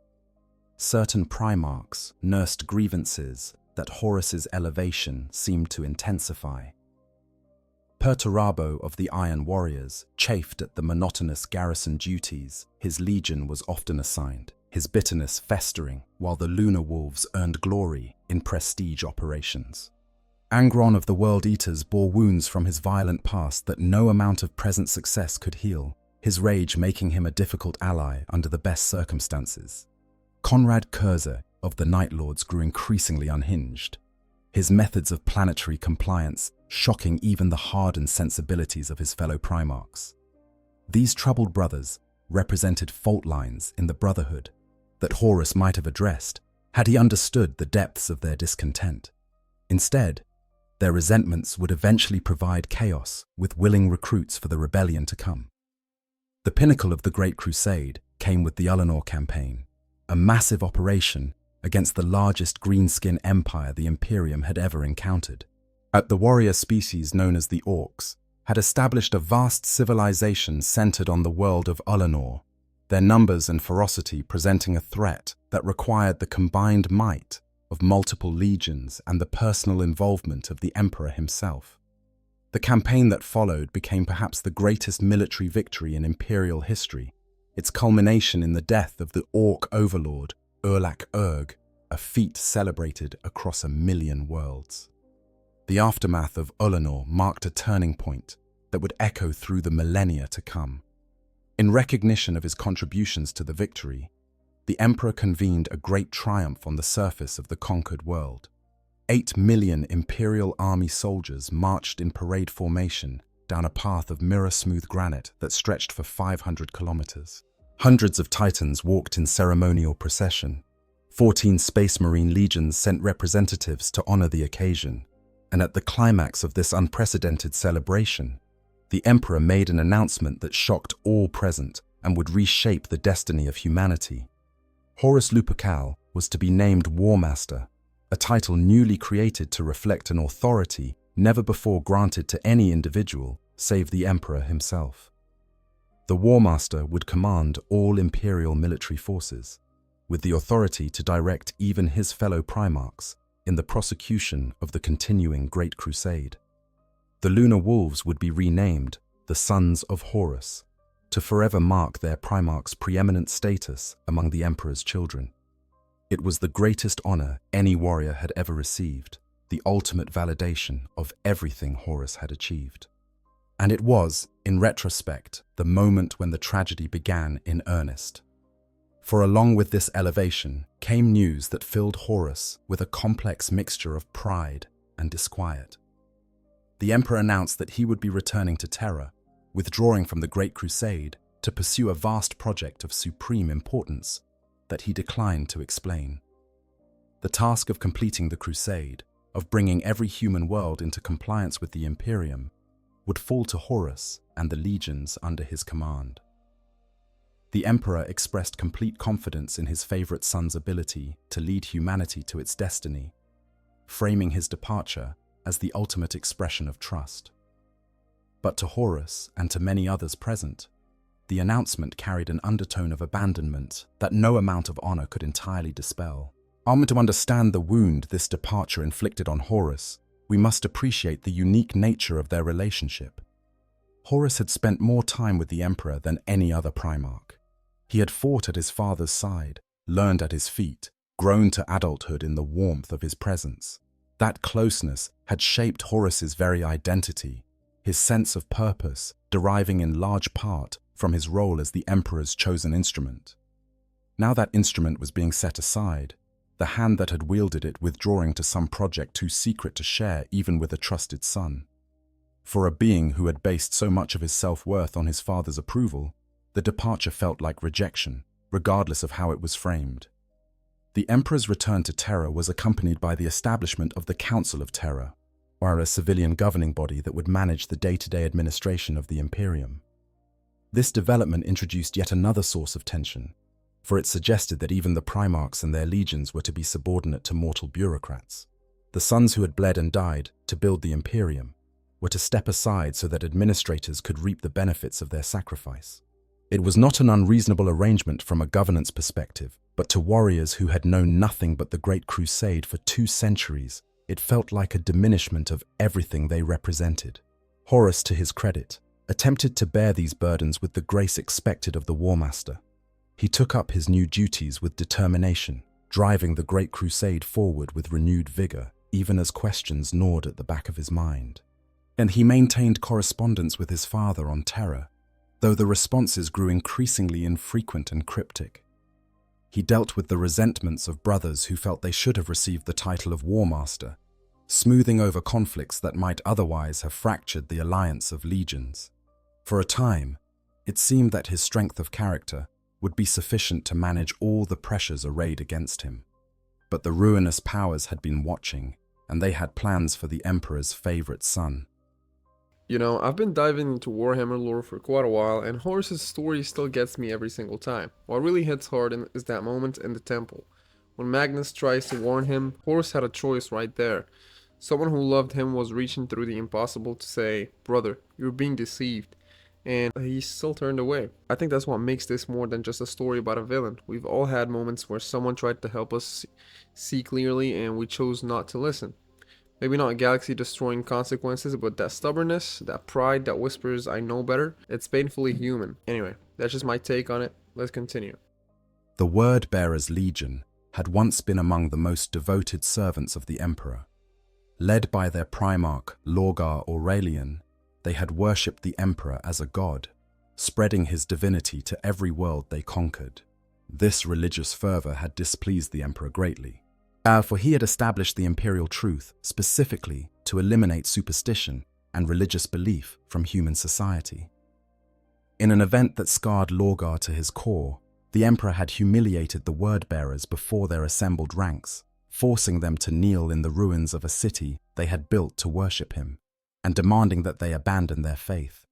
Certain Primarchs nursed grievances that Horus's elevation seemed to intensify. Perturabo of the Iron Warriors chafed at the monotonous garrison duties his legion was often assigned, his bitterness festering while the Lunar Wolves earned glory in prestige operations. Angron of the World Eaters bore wounds from his violent past that no amount of present success could heal, his rage making him a difficult ally under the best circumstances. Conrad Kurze of the Night Lords grew increasingly unhinged, his methods of planetary compliance shocking even the hardened sensibilities of his fellow Primarchs. These troubled brothers represented fault lines in the Brotherhood that Horus might have addressed had he understood the depths of their discontent. Instead, their resentments would eventually provide chaos with willing recruits for the rebellion to come. The pinnacle of the Great Crusade came with the Ullanor campaign, a massive operation against the largest greenskin empire the Imperium had ever encountered. The warrior species known as the Orcs had established a vast civilization centered on the world of Ullanor, their numbers and ferocity presenting a threat that required the combined might of multiple legions and the personal involvement of the Emperor himself. The campaign that followed became perhaps the greatest military victory in Imperial history, its culmination in the death of the Orc overlord Urlak Urg, a feat celebrated across 1,000,000 worlds. The aftermath of Ullanor marked a turning point that would echo through the millennia to come. In recognition of his contributions to the victory, the Emperor convened a great triumph on the surface of the conquered world. 8 million Imperial army soldiers marched in parade formation down a path of mirror-smooth granite that stretched for 500 kilometers. Hundreds of Titans walked in ceremonial procession. 14 Space Marine legions sent representatives to honor the occasion. And at the climax of this unprecedented celebration, the Emperor made an announcement that shocked all present and would reshape the destiny of humanity. Horus Lupercal was to be named War Master, a title newly created to reflect an authority never before granted to any individual save the Emperor himself. The War Master would command all Imperial military forces, with the authority to direct even his fellow Primarchs in the prosecution of the continuing Great Crusade. The Lunar Wolves would be renamed the Sons of Horus, to forever mark their Primarch's preeminent status among the Emperor's children. It was the greatest honor any warrior had ever received, the ultimate validation of everything Horus had achieved. And it was, in retrospect, the moment when the tragedy began in earnest. For along with this elevation came news that filled Horus with a complex mixture of pride and disquiet. The Emperor announced that he would be returning to Terra, withdrawing from the Great Crusade to pursue a vast project of supreme importance that he declined to explain. The task of completing the Crusade, of bringing every human world into compliance with the Imperium, would fall to Horus and the legions under his command. The Emperor expressed complete confidence in his favorite son's ability to lead humanity to its destiny, framing his departure as the ultimate expression of trust. But to Horus and to many others present, the announcement carried an undertone of abandonment that no amount of honor could entirely dispel. To understand the wound this departure inflicted on Horus, we must appreciate the unique nature of their relationship. Horus had spent more time with the Emperor than any other Primarch. He had fought at his father's side, learned at his feet, grown to adulthood in the warmth of his presence. That closeness had shaped Horus's very identity, his sense of purpose deriving in large part from his role as the Emperor's chosen instrument. Now that instrument was being set aside, the hand that had wielded it withdrawing to some project too secret to share even with a trusted son. For a being who had based so much of his self-worth on his father's approval, the departure felt like rejection, regardless of how it was framed. The Emperor's return to Terra was accompanied by the establishment of the Council of Terra, or a civilian governing body that would manage the day-to-day administration of the Imperium. This development introduced yet another source of tension. for it suggested that even the Primarchs and their legions were to be subordinate to mortal bureaucrats. The sons who had bled and died to build the Imperium were to step aside so that administrators could reap the benefits of their sacrifice. It was not an unreasonable arrangement from a governance perspective, but to warriors who had known nothing but the Great Crusade for 2 centuries, it felt like a diminishment of everything they represented. Horus, to his credit, attempted to bear these burdens with the grace expected of the War Master. He took up his new duties with determination, driving the Great Crusade forward with renewed vigor, even as questions gnawed at the back of his mind. And he maintained correspondence with his father on Terra, though the responses grew increasingly infrequent and cryptic. He dealt with the resentments of brothers who felt they should have received the title of War Master, smoothing over conflicts that might otherwise have fractured the alliance of legions. For a time, it seemed that his strength of character would be sufficient to manage all the pressures arrayed against him. But the ruinous powers had been watching, and they had plans for the Emperor's favorite son. You know, I've been diving into Warhammer lore for quite a while, and Horus's story still gets me every single time. What really hits hard is that moment in the temple. When Magnus tries to warn him, Horus had a choice right there. Someone who loved him was reaching through the impossible to say, "Brother, you're being deceived." And he still turned away. I think that's what makes this more than just a story about a villain. We've all had moments where someone tried to help us see clearly and we chose not to listen. Maybe not galaxy-destroying consequences, but that stubbornness, that pride that whispers, "I know better," it's painfully human. Anyway, that's just my take on it. Let's continue. The Word-Bearers Legion had once been among the most devoted servants of the Emperor. Led by their Primarch, Lorgar Aurelian, they had worshipped the Emperor as a god, spreading his divinity to every world they conquered. This religious fervor had displeased the Emperor greatly, for he had established the imperial truth specifically to eliminate superstition and religious belief from human society. In an event that scarred Lorgar to his core, the Emperor had humiliated the Word-Bearers before their assembled ranks, forcing them to kneel in the ruins of a city they had built to worship him, and demanding that they abandon their faith.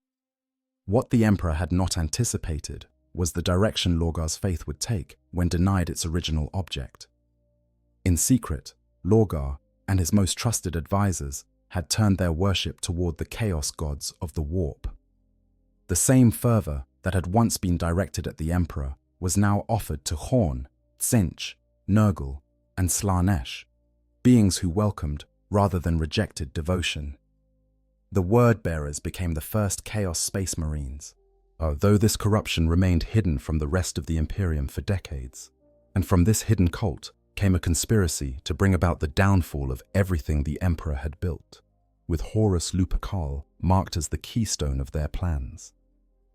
What the Emperor had not anticipated was the direction Lorgar's faith would take when denied its original object. In secret, Lorgar and his most trusted advisors had turned their worship toward the chaos gods of the warp. The same fervor that had once been directed at the Emperor was now offered to Horn, Tzeentch, Nurgle, and Slaanesh, beings who welcomed rather than rejected devotion. The Word-Bearers became the first Chaos Space Marines, though this corruption remained hidden from the rest of the Imperium for decades. And from this hidden cult came a conspiracy to bring about the downfall of everything the Emperor had built, with Horus Lupercal marked as the keystone of their plans.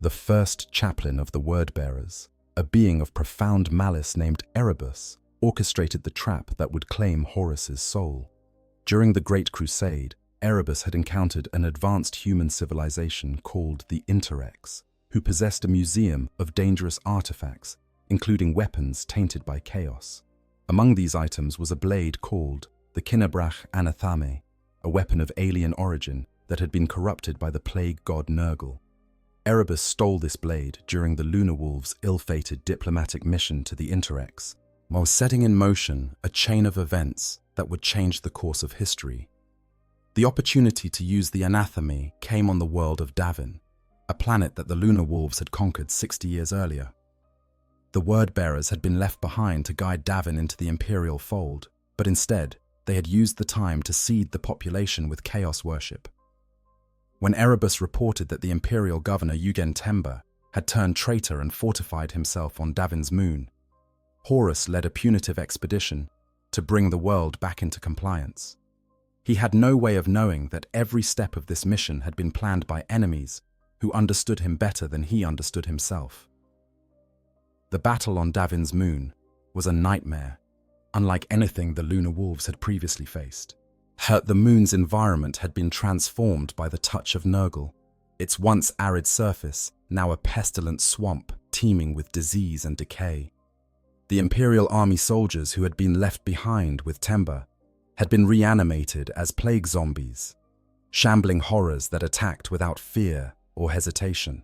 The first chaplain of the Word-Bearers, a being of profound malice named Erebus, orchestrated the trap that would claim Horus's soul. During the Great Crusade, Erebus had encountered an advanced human civilization called the Interrex, who possessed a museum of dangerous artifacts, including weapons tainted by chaos. Among these items was a blade called the Kinnabrach Anathame, a weapon of alien origin that had been corrupted by the plague god Nurgle. Erebus stole this blade during the Lunar Wolves' ill-fated diplomatic mission to the Interrex, while setting in motion a chain of events that would change the course of history. The opportunity to use the Anathame came on the world of Davin, a planet that the Lunar Wolves had conquered 60 years earlier. The Word-Bearers had been left behind to guide Davin into the Imperial fold, but instead, they had used the time to seed the population with chaos worship. When Erebus reported that the Imperial governor Eugen Temba had turned traitor and fortified himself on Davin's moon, Horus led a punitive expedition to bring the world back into compliance. He had no way of knowing that every step of this mission had been planned by enemies who understood him better than he understood himself. The battle on Davin's moon was a nightmare, unlike anything the Lunar Wolves had previously faced. The moon's environment had been transformed by the touch of Nurgle, its once arid surface now a pestilent swamp teeming with disease and decay. The Imperial army soldiers who had been left behind with Temba had been reanimated as plague zombies, shambling horrors that attacked without fear or hesitation.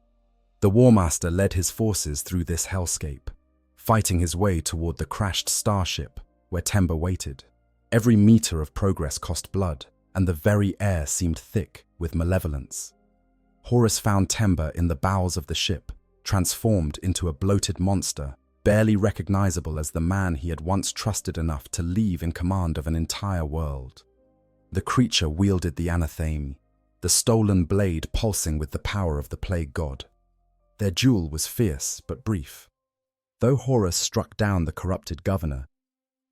The War Master led his forces through this hellscape, fighting his way toward the crashed starship where Temba waited. Every meter of progress cost blood, and the very air seemed thick with malevolence. Horus found Temba in the bowels of the ship, transformed into a bloated monster, barely recognizable as the man he had once trusted enough to leave in command of an entire world. The creature wielded the anatheme, the stolen blade pulsing with the power of the plague god. Their duel was fierce but brief. Though Horus struck down the corrupted governor,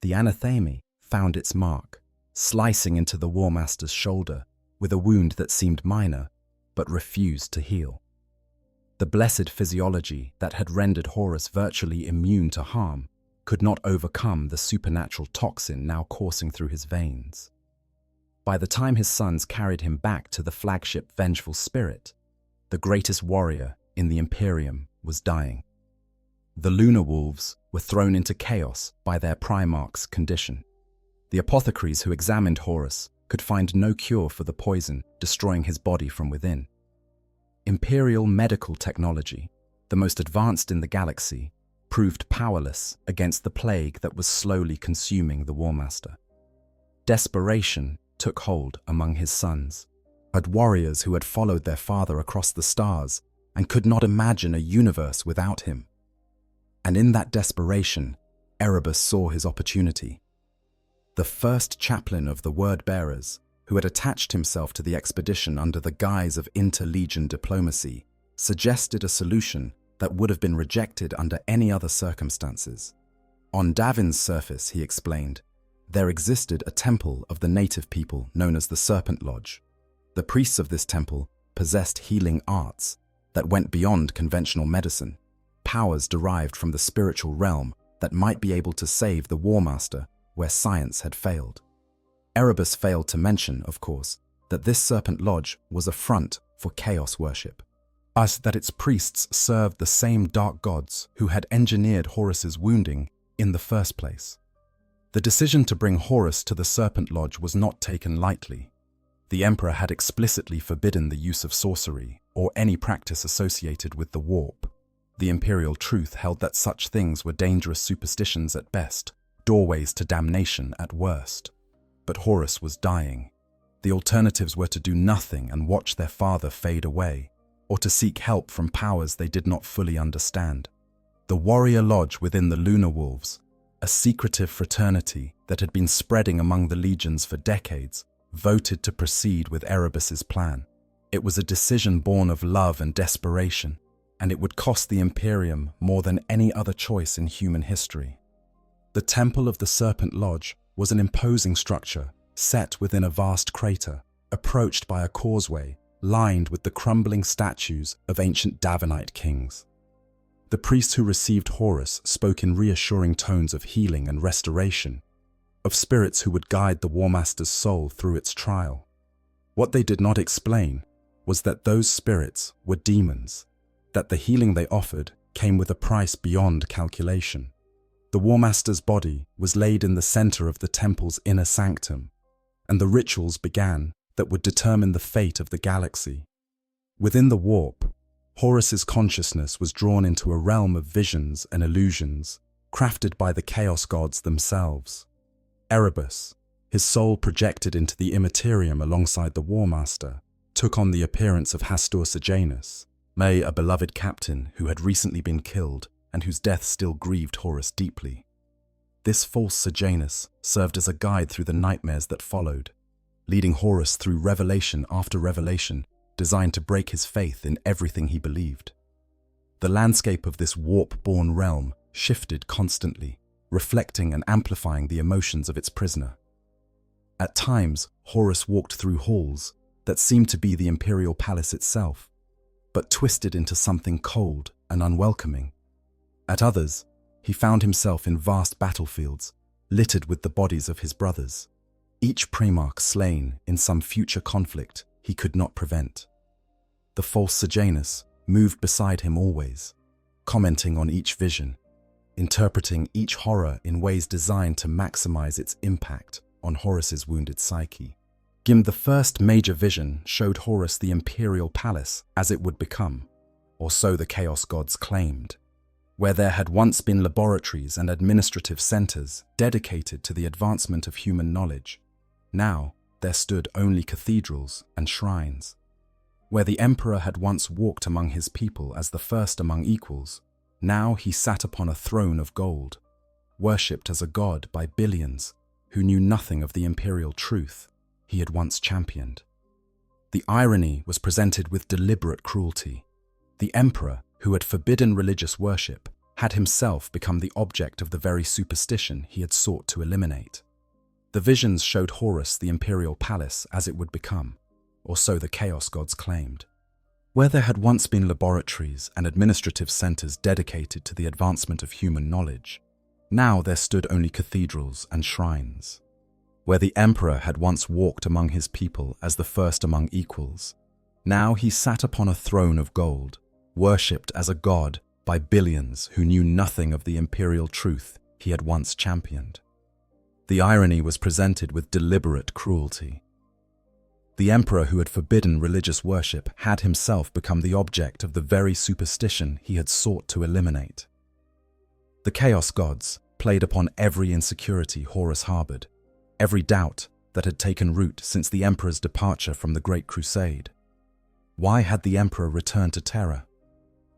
the anatheme found its mark, slicing into the War Master's shoulder with a wound that seemed minor but refused to heal. The blessed physiology that had rendered Horus virtually immune to harm could not overcome the supernatural toxin now coursing through his veins. By the time his sons carried him back to the flagship Vengeful Spirit, the greatest warrior in the Imperium was dying. The lunar wolves were thrown into chaos by their Primarch's condition. The apothecaries who examined Horus could find no cure for the poison destroying his body from within. Imperial medical technology, the most advanced in the galaxy, proved powerless against the plague that was slowly consuming the War Master. Desperation took hold among his sons, warriors who had followed their father across the stars and could not imagine a universe without him. And in that desperation, Erebus saw his opportunity. The first chaplain of the Word-Bearers, who had attached himself to the expedition under the guise of inter-legion diplomacy, suggested a solution that would have been rejected under any other circumstances. On Davin's surface, he explained, there existed a temple of the native people known as the Serpent Lodge. The priests of this temple possessed healing arts that went beyond conventional medicine, powers derived from the spiritual realm that might be able to save the War Master where science had failed. Erebus failed to mention, of course, that this Serpent Lodge was a front for chaos worship, as that its priests served the same dark gods who had engineered Horus's wounding in the first place. The decision to bring Horus to the Serpent Lodge was not taken lightly. The Emperor had explicitly forbidden the use of sorcery or any practice associated with the warp. The imperial truth held that such things were dangerous superstitions at best, doorways to damnation at worst. But Horus was dying. The alternatives were to do nothing and watch their father fade away, or to seek help from powers they did not fully understand. The Warrior Lodge within the Lunar Wolves, a secretive fraternity that had been spreading among the legions for decades, voted to proceed with Erebus's plan. It was a decision born of love and desperation, and it would cost the Imperium more than any other choice in human history. The Temple of the Serpent Lodge was an imposing structure set within a vast crater, approached by a causeway lined with the crumbling statues of ancient Davinite kings. The priests who received Horus spoke in reassuring tones of healing and restoration, of spirits who would guide the War Master's soul through its trial. What they did not explain was that those spirits were demons, that the healing they offered came with a price beyond calculation. The War Master's body was laid in the center of the temple's inner sanctum, and the rituals began that would determine the fate of the galaxy. Within the warp, Horus's consciousness was drawn into a realm of visions and illusions, crafted by the Chaos Gods themselves. Erebus, his soul projected into the Immaterium alongside the War Master, took on the appearance of Hastur Sejanus, a beloved captain who had recently been killed and whose death still grieved Horus deeply. This false Sejanus served as a guide through the nightmares that followed, leading Horus through revelation after revelation designed to break his faith in everything he believed. The landscape of this warp-born realm shifted constantly, reflecting and amplifying the emotions of its prisoner. At times, Horus walked through halls that seemed to be the imperial palace itself, but twisted into something cold and unwelcoming. At others, he found himself in vast battlefields, littered with the bodies of his brothers, each Primarch slain in some future conflict he could not prevent. The false Sejanus moved beside him always, commenting on each vision, interpreting each horror in ways designed to maximize its impact on Horus's wounded psyche. The first major vision showed Horus the imperial palace as it would become, or so the Chaos Gods claimed. Where there had once been laboratories and administrative centers dedicated to the advancement of human knowledge, now there stood only cathedrals and shrines. Where the emperor had once walked among his people as the first among equals, now he sat upon a throne of gold, worshipped as a god by billions who knew nothing of the imperial truth he had once championed. The irony was presented with deliberate cruelty. The emperor, who had forbidden religious worship, had himself become the object of the very superstition he had sought to eliminate. The visions showed Horus the imperial palace as it would become, or so the Chaos gods claimed. Where there had once been laboratories and administrative centers dedicated to the advancement of human knowledge, now there stood only cathedrals and shrines. Where the emperor had once walked among his people as the first among equals, now he sat upon a throne of gold, worshipped as a god by billions who knew nothing of the imperial truth he had once championed. The irony was presented with deliberate cruelty. The emperor who had forbidden religious worship had himself become the object of the very superstition he had sought to eliminate. The Chaos gods played upon every insecurity Horus harbored, every doubt that had taken root since the emperor's departure from the Great Crusade. Why had the emperor returned to Terra?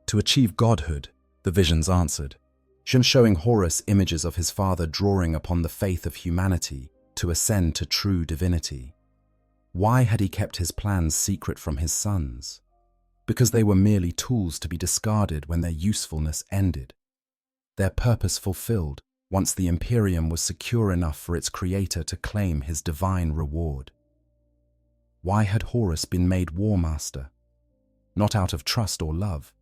To achieve godhood, the visions answered, showing Horus images of his father drawing upon the faith of humanity to ascend to true divinity. Why had he kept his plans secret from his sons? Because they were merely tools to be discarded when their usefulness ended. Their purpose fulfilled once the Imperium was secure enough for its creator to claim his divine reward. Why had Horus been made War Master? Not out of trust or love,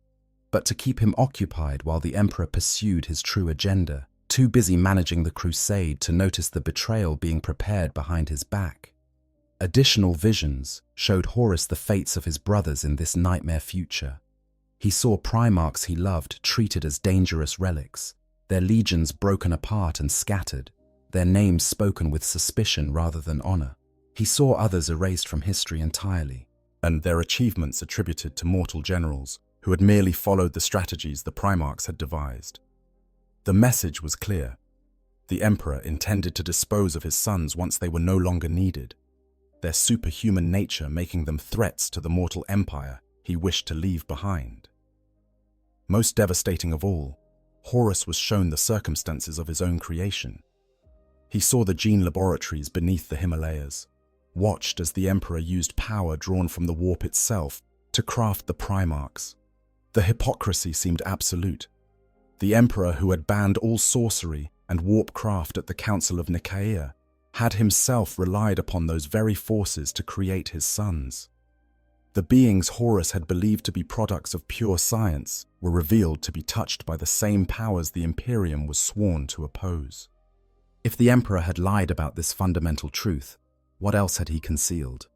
but to keep him occupied while the emperor pursued his true agenda, too busy managing the crusade to notice the betrayal being prepared behind his back. Additional visions showed Horus the fates of his brothers in this nightmare future. He saw primarchs he loved treated as dangerous relics, their legions broken apart and scattered, their names spoken with suspicion rather than honor. He saw others erased from history entirely, and their achievements attributed to mortal generals who had merely followed the strategies the primarchs had devised. The message was clear. The emperor intended to dispose of his sons once they were no longer needed, their superhuman nature making them threats to the mortal empire he wished to leave behind. Most devastating of all, Horus was shown the circumstances of his own creation. He saw the gene laboratories beneath the Himalayas, watched as the emperor used power drawn from the warp itself to craft the primarchs. The hypocrisy seemed absolute. The emperor, who had banned all sorcery and warp craft at the Council of Nicaea, had himself relied upon those very forces to create his sons. The beings Horus had believed to be products of pure science were revealed to be touched by the same powers the Imperium was sworn to oppose. If the emperor had lied about this fundamental truth, what else had he concealed?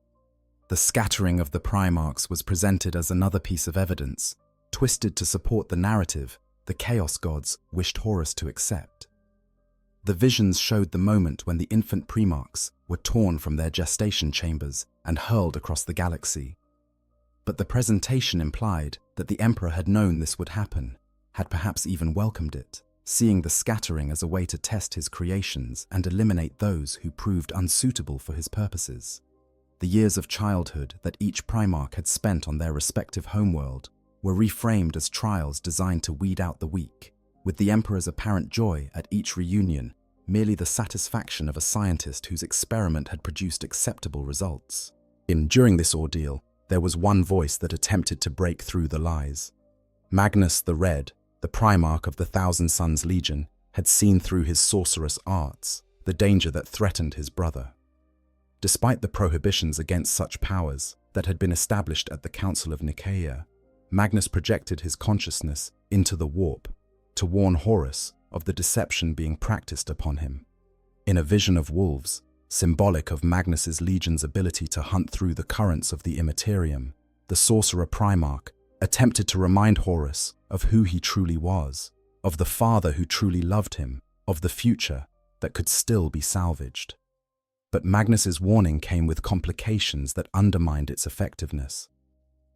The scattering of the primarchs was presented as another piece of evidence, twisted to support the narrative the Chaos gods wished Horus to accept. The visions showed the moment when the infant primarchs were torn from their gestation chambers and hurled across the galaxy. But the presentation implied that the emperor had known this would happen, had perhaps even welcomed it, seeing the scattering as a way to test his creations and eliminate those who proved unsuitable for his purposes. The years of childhood that each primarch had spent on their respective homeworld were reframed as trials designed to weed out the weak, with the emperor's apparent joy at each reunion merely the satisfaction of a scientist whose experiment had produced acceptable results. During this ordeal, there was one voice that attempted to break through the lies. Magnus the Red, the primarch of the Thousand Sons Legion, had seen through his sorcerous arts the danger that threatened his brother. Despite the prohibitions against such powers that had been established at the Council of Nicaea, Magnus projected his consciousness into the warp to warn Horus of the deception being practiced upon him. In a vision of wolves, symbolic of Magnus's legion's ability to hunt through the currents of the Imperium, the sorcerer Primarch attempted to remind Horus of who he truly was, of the father who truly loved him, of the future that could still be salvaged. But Magnus's warning came with complications that undermined its effectiveness.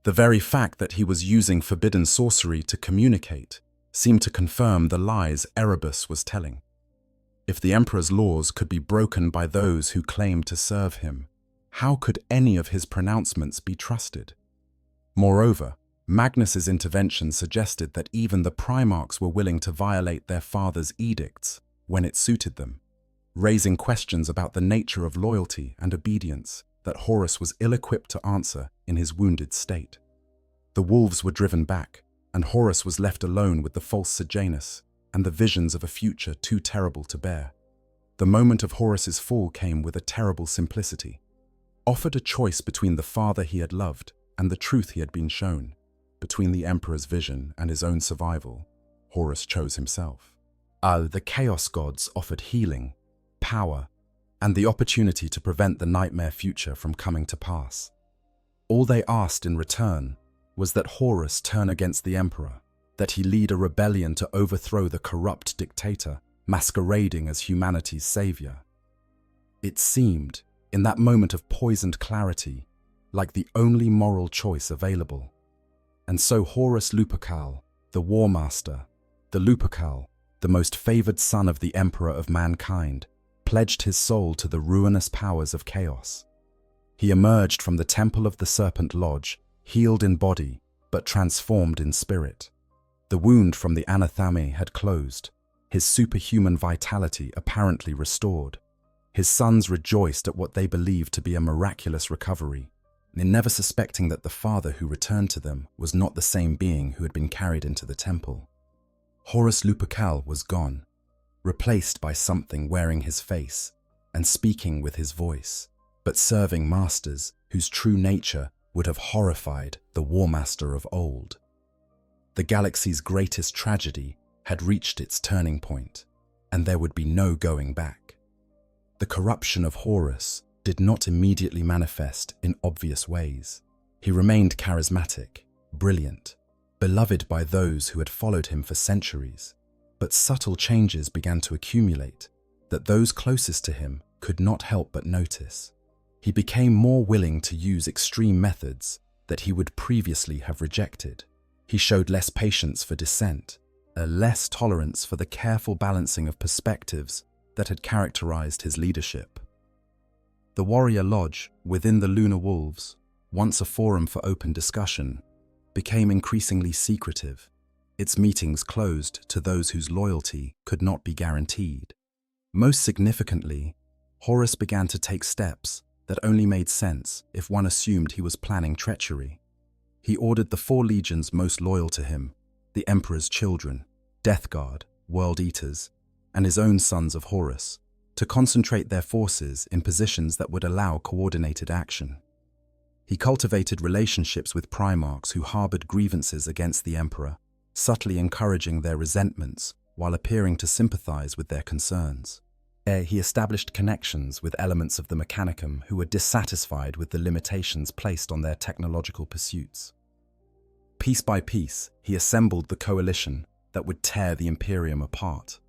The very fact that he was using forbidden sorcery to communicate seemed to confirm the lies Erebus was telling. If the Emperor's laws could be broken by those who claimed to serve him, how could any of his pronouncements be trusted? Moreover, Magnus's intervention suggested that even the Primarchs were willing to violate their father's edicts when it suited them, raising questions about the nature of loyalty and obedience that Horus was ill-equipped to answer in his wounded state. The wolves were driven back, and Horus was left alone with the false Sejanus and the visions of a future too terrible to bear. The moment of Horus's fall came with a terrible simplicity. Offered a choice between the father he had loved and the truth he had been shown, between the Emperor's vision and his own survival, Horus chose himself. The Chaos Gods offered healing, power, and the opportunity to prevent the nightmare future from coming to pass. All they asked in return was that Horus turn against the Emperor, that he lead a rebellion to overthrow the corrupt dictator masquerading as humanity's savior. It seemed, in that moment of poisoned clarity, like the only moral choice available. And so Horus Lupercal, the War Master, the Lupercal, the most favored son of the Emperor of mankind, pledged his soul to the ruinous powers of chaos. He emerged from the Temple of the Serpent Lodge, healed in body, but transformed in spirit. The wound from the anathema had closed, his superhuman vitality apparently restored. His sons rejoiced at what they believed to be a miraculous recovery, in never suspecting that the father who returned to them was not the same being who had been carried into the temple. Horus Lupercal was gone, replaced by something wearing his face and speaking with his voice, but serving masters whose true nature would have horrified the War Master of old. The galaxy's greatest tragedy had reached its turning point, and there would be no going back. The corruption of Horus did not immediately manifest in obvious ways. He remained charismatic, brilliant, beloved by those who had followed him for centuries, but subtle changes began to accumulate that those closest to him could not help but notice. He became more willing to use extreme methods that he would previously have rejected. He showed less patience for dissent, a less tolerance for the careful balancing of perspectives that had characterized his leadership. The Warrior Lodge, within the Lunar Wolves, once a forum for open discussion, became increasingly secretive, its meetings closed to those whose loyalty could not be guaranteed. Most significantly, Horus began to take steps that only made sense if one assumed he was planning treachery. He ordered the 4 legions most loyal to him, the Emperor's children, Death Guard, World Eaters, and his own sons of Horus, to concentrate their forces in positions that would allow coordinated action. He cultivated relationships with Primarchs who harbored grievances against the Emperor, subtly encouraging their resentments while appearing to sympathize with their concerns. He established connections with elements of the Mechanicum who were dissatisfied with the limitations placed on their technological pursuits. Piece by piece, he assembled the coalition that would tear the Imperium apart.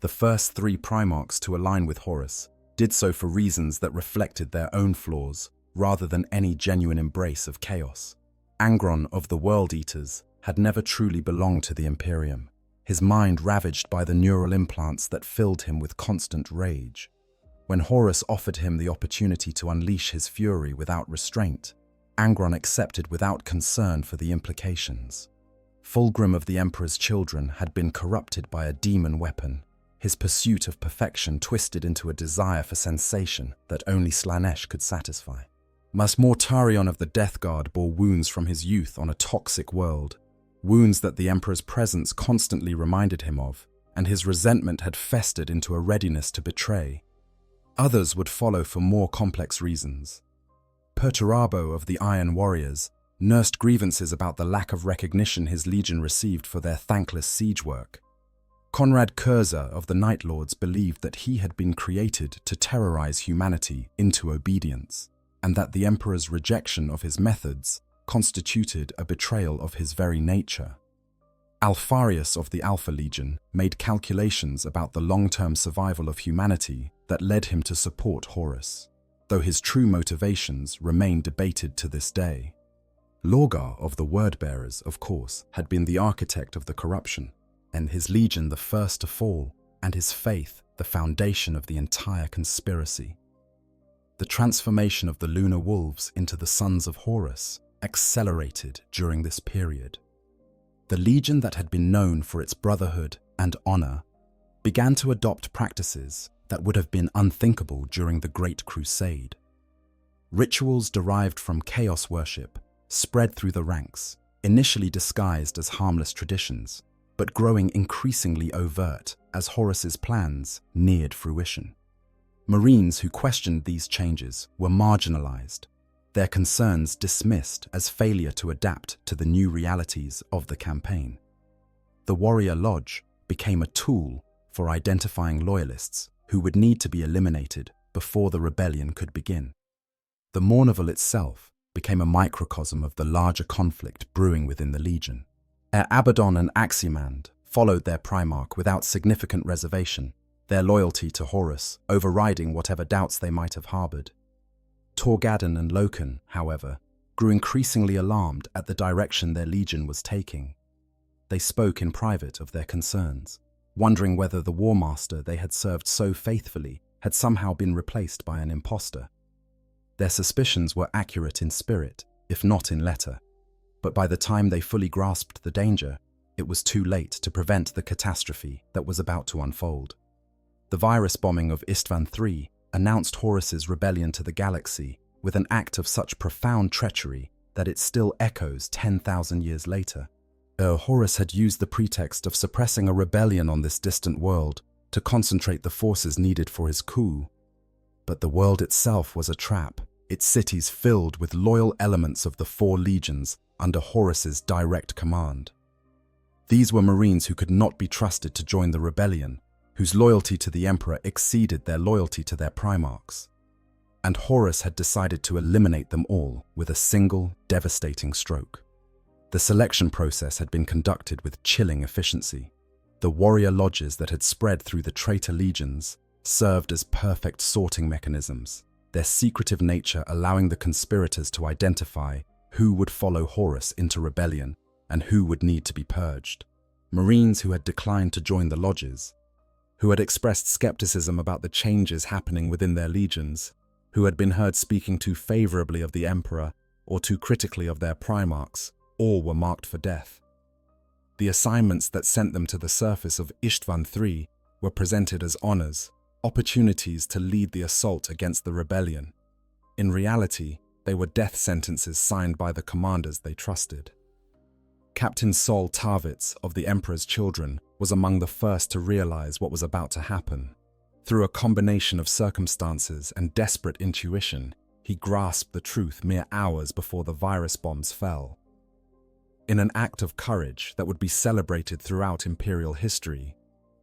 The first 3 Primarchs to align with Horus did so for reasons that reflected their own flaws rather than any genuine embrace of chaos. Angron of the World Eaters had never truly belonged to the Imperium, his mind ravaged by the neural implants that filled him with constant rage. When Horus offered him the opportunity to unleash his fury without restraint, Angron accepted without concern for the implications. Fulgrim of the Emperor's children had been corrupted by a demon weapon, his pursuit of perfection twisted into a desire for sensation that only Slanesh could satisfy. Mortarion of the Death Guard bore wounds from his youth on a toxic world, wounds that the Emperor's presence constantly reminded him of, and his resentment had festered into a readiness to betray. Others would follow for more complex reasons. Perturabo of the Iron Warriors nursed grievances about the lack of recognition his legion received for their thankless siege work. Conrad Kurza of the Night Lords believed that he had been created to terrorize humanity into obedience, and that the Emperor's rejection of his methods constituted a betrayal of his very nature. Alfarius of the Alpha Legion made calculations about the long-term survival of humanity that led him to support Horus, though his true motivations remain debated to this day. Lorgar of the Wordbearers, of course, had been the architect of the corruption. and his legion the first to fall, and his faith the foundation of the entire conspiracy. The transformation of the lunar wolves into the sons of Horus accelerated during this period. The legion that had been known for its brotherhood and honor began to adopt practices that would have been unthinkable during the Great Crusade. Rituals derived from chaos worship spread through the ranks, initially disguised as harmless traditions, but growing increasingly overt as Horus's plans neared fruition. Marines who questioned these changes were marginalized, their concerns dismissed as failure to adapt to the new realities of the campaign. The Warrior Lodge became a tool for identifying loyalists who would need to be eliminated before the rebellion could begin. The Mournival itself became a microcosm of the larger conflict brewing within the Legion. Abaddon and Aximand followed their Primarch without significant reservation, their loyalty to Horus overriding whatever doubts they might have harbored. Torgadon and Loken, however, grew increasingly alarmed at the direction their legion was taking. They spoke in private of their concerns, wondering whether the War Master they had served so faithfully had somehow been replaced by an imposter. Their suspicions were accurate in spirit, if not in letter, but by the time they fully grasped the danger, it was too late to prevent the catastrophe that was about to unfold. The virus bombing of Istvan III announced Horus's rebellion to the galaxy with an act of such profound treachery that it still echoes 10,000 years later. Horus had used the pretext of suppressing a rebellion on this distant world to concentrate the forces needed for his coup. But the world itself was a trap, its cities filled with loyal elements of the four legions under Horus's direct command. These were Marines who could not be trusted to join the rebellion, whose loyalty to the Emperor exceeded their loyalty to their Primarchs. And Horus had decided to eliminate them all with a single, devastating stroke. The selection process had been conducted with chilling efficiency. The warrior lodges that had spread through the traitor legions served as perfect sorting mechanisms, their secretive nature allowing the conspirators to identify who would follow Horus into rebellion and who would need to be purged. Marines who had declined to join the lodges, who had expressed skepticism about the changes happening within their legions, who had been heard speaking too favorably of the Emperor or too critically of their Primarchs, all were marked for death. The assignments that sent them to the surface of Istvan III were presented as honors, opportunities to lead the assault against the rebellion. In reality, they were death sentences signed by the commanders they trusted. Captain Sol Tarvitz of the Emperor's Children was among the first to realize what was about to happen. Through a combination of circumstances and desperate intuition, he grasped the truth mere hours before the virus bombs fell. In an act of courage that would be celebrated throughout Imperial history,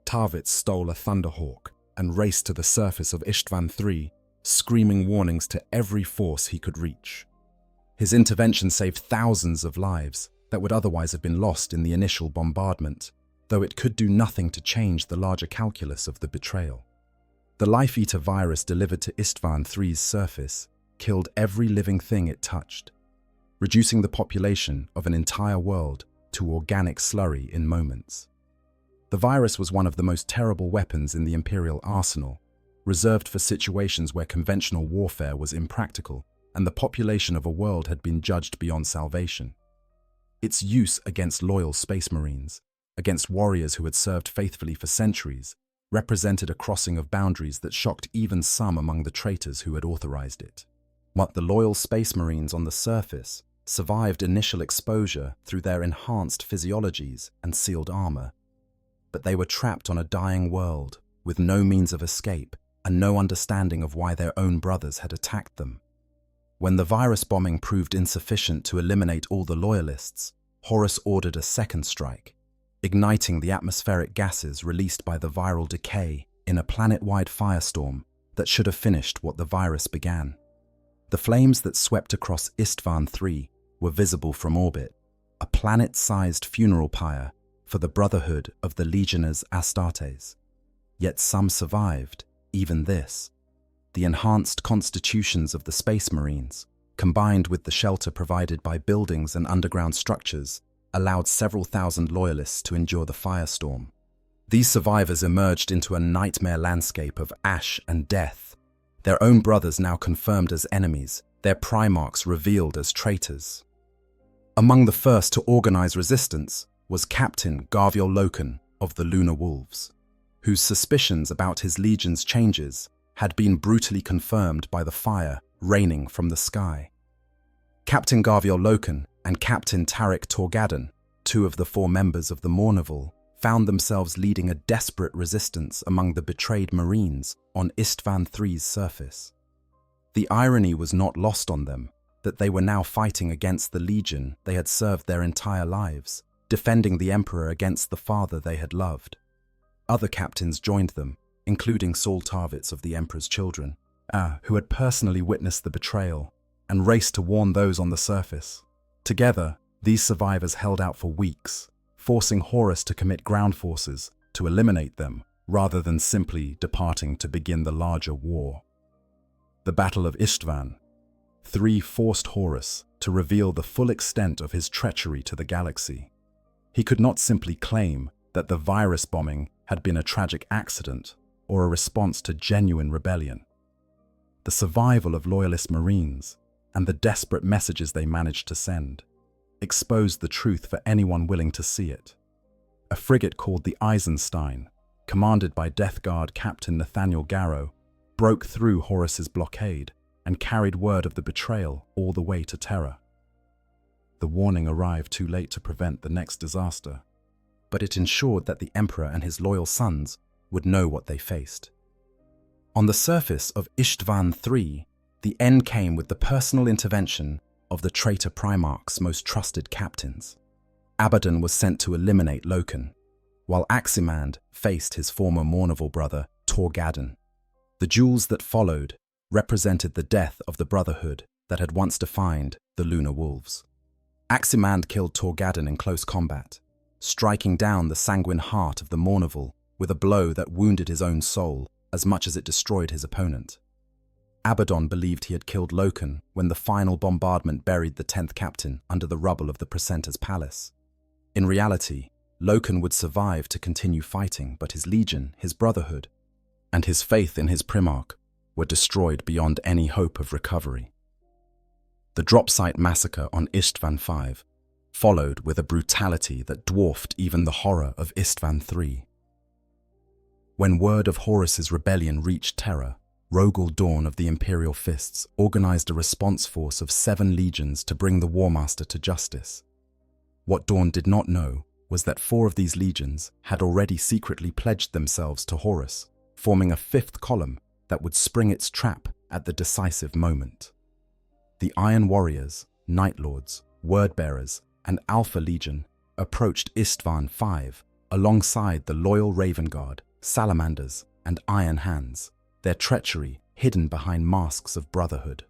Tarvitz stole a Thunderhawk and raced to the surface of Istvan III, screaming warnings to every force he could reach. His intervention saved thousands of lives that would otherwise have been lost in the initial bombardment, though it could do nothing to change the larger calculus of the betrayal. The Life Eater virus delivered to Istvan III's surface killed every living thing it touched, reducing the population of an entire world to organic slurry in moments. The virus was one of the most terrible weapons in the Imperial arsenal, reserved for situations where conventional warfare was impractical and the population of a world had been judged beyond salvation. Its use against loyal Space Marines, against warriors who had served faithfully for centuries, represented a crossing of boundaries that shocked even some among the traitors who had authorized it. But the loyal Space Marines on the surface survived initial exposure through their enhanced physiologies and sealed armor. But they were trapped on a dying world with no means of escape and no understanding of why their own brothers had attacked them. When the virus bombing proved insufficient to eliminate all the loyalists, Horus ordered a second strike, igniting the atmospheric gases released by the viral decay in a planet-wide firestorm that should have finished what the virus began. The flames that swept across Istvan III were visible from orbit, a planet-sized funeral pyre for the brotherhood of the Legionnaires Astartes. Yet some survived, even this. The enhanced constitutions of the Space Marines, combined with the shelter provided by buildings and underground structures, allowed several thousand loyalists to endure the firestorm. These survivors emerged into a nightmare landscape of ash and death, their own brothers now confirmed as enemies, their primarchs revealed as traitors. Among the first to organize resistance was Captain Garviel Loken of the Lunar Wolves, whose suspicions about his legion's changes had been brutally confirmed by the fire raining from the sky. Captain Garviel Loken and Captain Tarek Torgadon, two of the 4 members of the Mournival, found themselves leading a desperate resistance among the betrayed Marines on Istvan III's surface. The irony was not lost on them that they were now fighting against the legion they had served their entire lives, defending the Emperor against the father they had loved. Other captains joined them, including Saul Tarvitz of the Emperor's Children, who had personally witnessed the betrayal and raced to warn those on the surface. Together, these survivors held out for weeks, forcing Horus to commit ground forces to eliminate them rather than simply departing to begin the larger war. The Battle of Istvan III forced Horus to reveal the full extent of his treachery to the galaxy. He could not simply claim that the virus bombing had been a tragic accident or a response to genuine rebellion. The survival of loyalist Marines and the desperate messages they managed to send exposed the truth for anyone willing to see it. A frigate called the Eisenstein, commanded by Death Guard Captain Nathaniel Garrow, broke through Horus's blockade and carried word of the betrayal all the way to Terra. The warning arrived too late to prevent the next disaster, but it ensured that the Emperor and his loyal sons would know what they faced. On the surface of Istvan III, the end came with the personal intervention of the traitor Primarch's most trusted captains. Abaddon was sent to eliminate Loken, while Aximand faced his former Mournival brother, Torgadon. The duels that followed represented the death of the brotherhood that had once defined the Lunar Wolves. Aximand killed Torgadon in close combat, striking down the sanguine heart of the Mournival with a blow that wounded his own soul as much as it destroyed his opponent. Abaddon believed he had killed Loken when the final bombardment buried the 10th captain under the rubble of the Precentor's palace. In reality, Loken would survive to continue fighting, but his legion, his brotherhood, and his faith in his Primarch were destroyed beyond any hope of recovery. The drop site massacre on Istvan V followed with a brutality that dwarfed even the horror of Istvan III. When word of Horus's rebellion reached Terra, Rogel Dawn of the Imperial Fists organized a response force of 7 legions to bring the War Master to justice. What Dawn did not know was that 4 of these legions had already secretly pledged themselves to Horus, forming a 5th column that would spring its trap at the decisive moment. The Iron Warriors, Night Lords, Wordbearers, and Alpha Legion approached Istvan V alongside the loyal Raven Guard, Salamanders, and Iron Hands, their treachery hidden behind masks of brotherhood.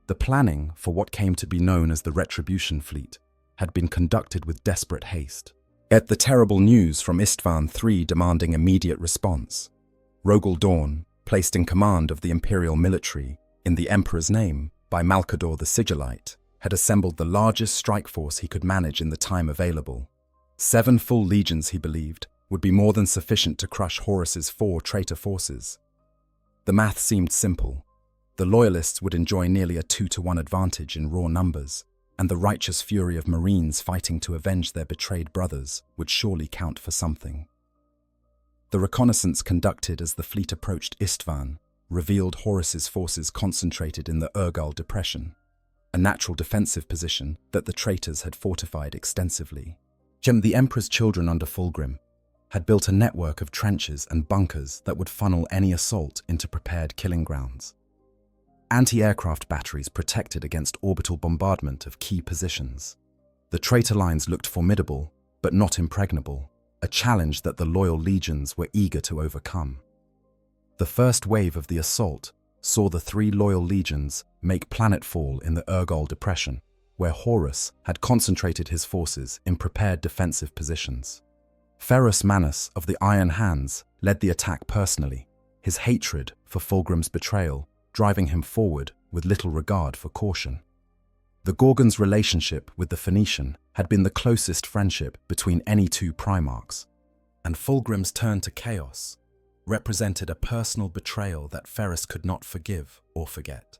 The planning for what came to be known as the Retribution Fleet had been conducted with desperate haste. Yet the terrible news from Istvan III demanding immediate response, Rogel Dawn, placed in command of the Imperial military in the Emperor's name by Malkador the Sigillite, had assembled the largest strike force he could manage in the time available. 7 full legions, he believed, would be more than sufficient to crush Horus's 4 traitor forces. The math seemed simple. The Loyalists would enjoy nearly a 2-to-1 advantage in raw numbers, and the righteous fury of Marines fighting to avenge their betrayed brothers would surely count for something. The reconnaissance conducted as the fleet approached Istvan revealed Horus's forces concentrated in the Urgal Depression, a natural defensive position that the traitors had fortified extensively. The Emperor's Children under Fulgrim had built a network of trenches and bunkers that would funnel any assault into prepared killing grounds. Anti-aircraft batteries protected against orbital bombardment of key positions. The traitor lines looked formidable, but not impregnable, a challenge that the loyal legions were eager to overcome. The first wave of the assault saw the 3 loyal legions make planetfall in the Urgal Depression, where Horus had concentrated his forces in prepared defensive positions. Ferrus Manus of the Iron Hands led the attack personally, his hatred for Fulgrim's betrayal driving him forward with little regard for caution. The Gorgon's relationship with the Phoenician had been the closest friendship between any two Primarchs, and Fulgrim's turn to chaos represented a personal betrayal that Ferrus could not forgive or forget.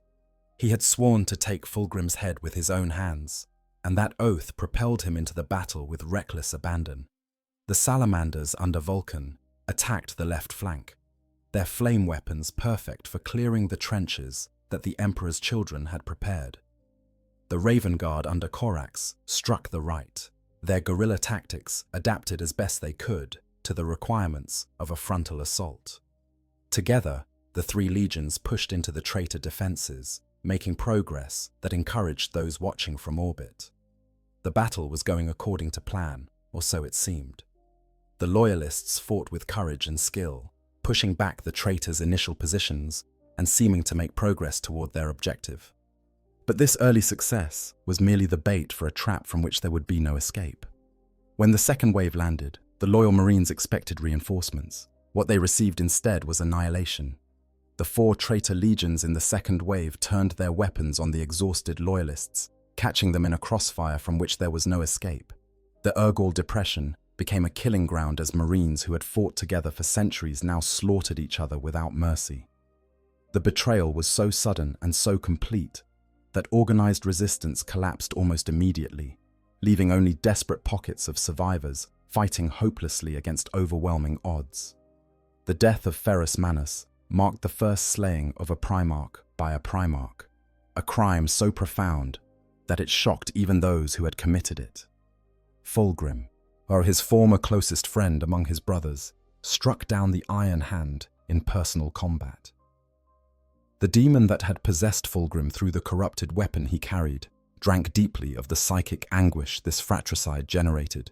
He had sworn to take Fulgrim's head with his own hands, and that oath propelled him into the battle with reckless abandon. The salamanders under Vulcan attacked the left flank, their flame weapons perfect for clearing the trenches that the Emperor's children had prepared. The Raven Guard under Corax struck the right, their guerrilla tactics adapted as best they could to the requirements of a frontal assault. Together, the three legions pushed into the traitor defenses, making progress that encouraged those watching from orbit. The battle was going according to plan, or so it seemed. The Loyalists fought with courage and skill, pushing back the traitors' initial positions and seeming to make progress toward their objective. But this early success was merely the bait for a trap from which there would be no escape. When the second wave landed, the loyal Marines expected reinforcements. What they received instead was annihilation. The 4 traitor legions in the second wave turned their weapons on the exhausted Loyalists, catching them in a crossfire from which there was no escape. The Urgal Depression became a killing ground as Marines who had fought together for centuries now slaughtered each other without mercy. The betrayal was so sudden and so complete that organized resistance collapsed almost immediately, leaving only desperate pockets of survivors fighting hopelessly against overwhelming odds. The death of Ferrus Manus marked the first slaying of a Primarch by a Primarch, a crime so profound that it shocked even those who had committed it. Fulgrim, or his former closest friend among his brothers, struck down the Iron Hand in personal combat. The demon that had possessed Fulgrim through the corrupted weapon he carried drank deeply of the psychic anguish this fratricide generated,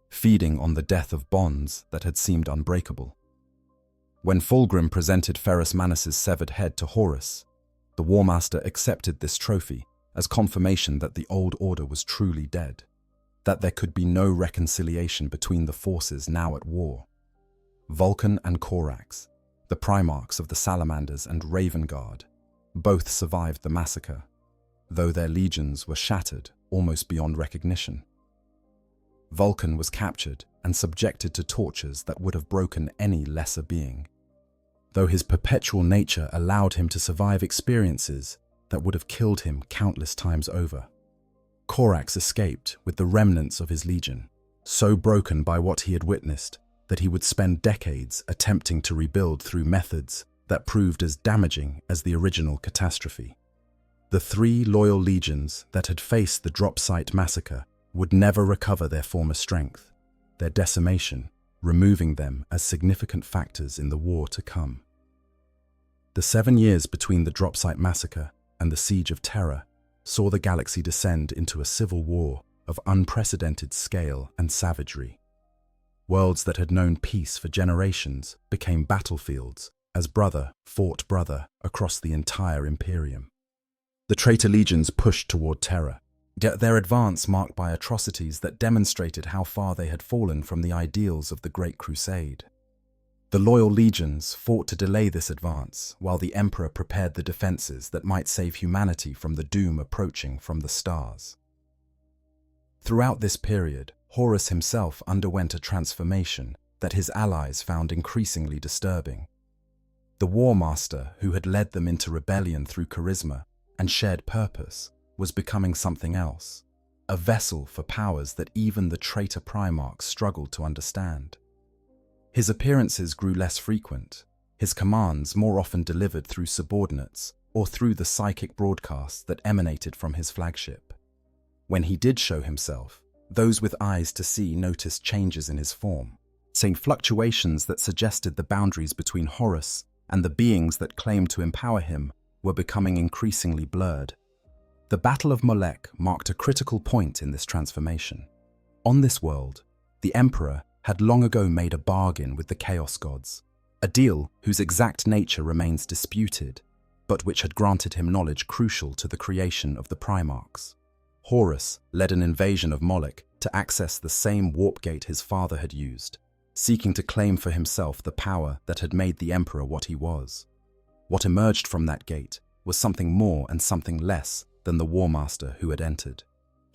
feeding on the death of bonds that had seemed unbreakable. When Fulgrim presented Ferrus Manus's severed head to Horus, the War Master accepted this trophy as confirmation that the old order was truly dead, that there could be no reconciliation between the forces now at war. Vulcan and Corax, the Primarchs of the Salamanders and Raven Guard, both survived the massacre, though their legions were shattered almost beyond recognition. Vulcan was captured and subjected to tortures that would have broken any lesser being, though his perpetual nature allowed him to survive experiences that would have killed him countless times over. Corax escaped with the remnants of his legion, so broken by what he had witnessed that he would spend decades attempting to rebuild through methods that proved as damaging as the original catastrophe. The 3 loyal legions that had faced the drop site massacre would never recover their former strength, their decimation removing them as significant factors in the war to come. The 7 years between the drop site massacre and the Siege of Terra saw the galaxy descend into a civil war of unprecedented scale and savagery. Worlds that had known peace for generations became battlefields as brother fought brother across the entire Imperium. The traitor legions pushed toward Terra, yet their advance marked by atrocities that demonstrated how far they had fallen from the ideals of the Great Crusade. The loyal legions fought to delay this advance while the Emperor prepared the defenses that might save humanity from the doom approaching from the stars. Throughout this period, Horus himself underwent a transformation that his allies found increasingly disturbing. The War Master, who had led them into rebellion through charisma and shared purpose, was becoming something else, a vessel for powers that even the traitor Primarchs struggled to understand. His appearances grew less frequent, his commands more often delivered through subordinates or through the psychic broadcasts that emanated from his flagship. When he did show himself, those with eyes to see noticed changes in his form, seeing fluctuations that suggested the boundaries between Horus and the beings that claimed to empower him were becoming increasingly blurred. The Battle of Molech marked a critical point in this transformation. On this world, the Emperor had long ago made a bargain with the Chaos Gods, a deal whose exact nature remains disputed, but which had granted him knowledge crucial to the creation of the Primarchs. Horus led an invasion of Molech to access the same warp gate his father had used, seeking to claim for himself the power that had made the Emperor what he was. What emerged from that gate was something more and something less than the War Master who had entered.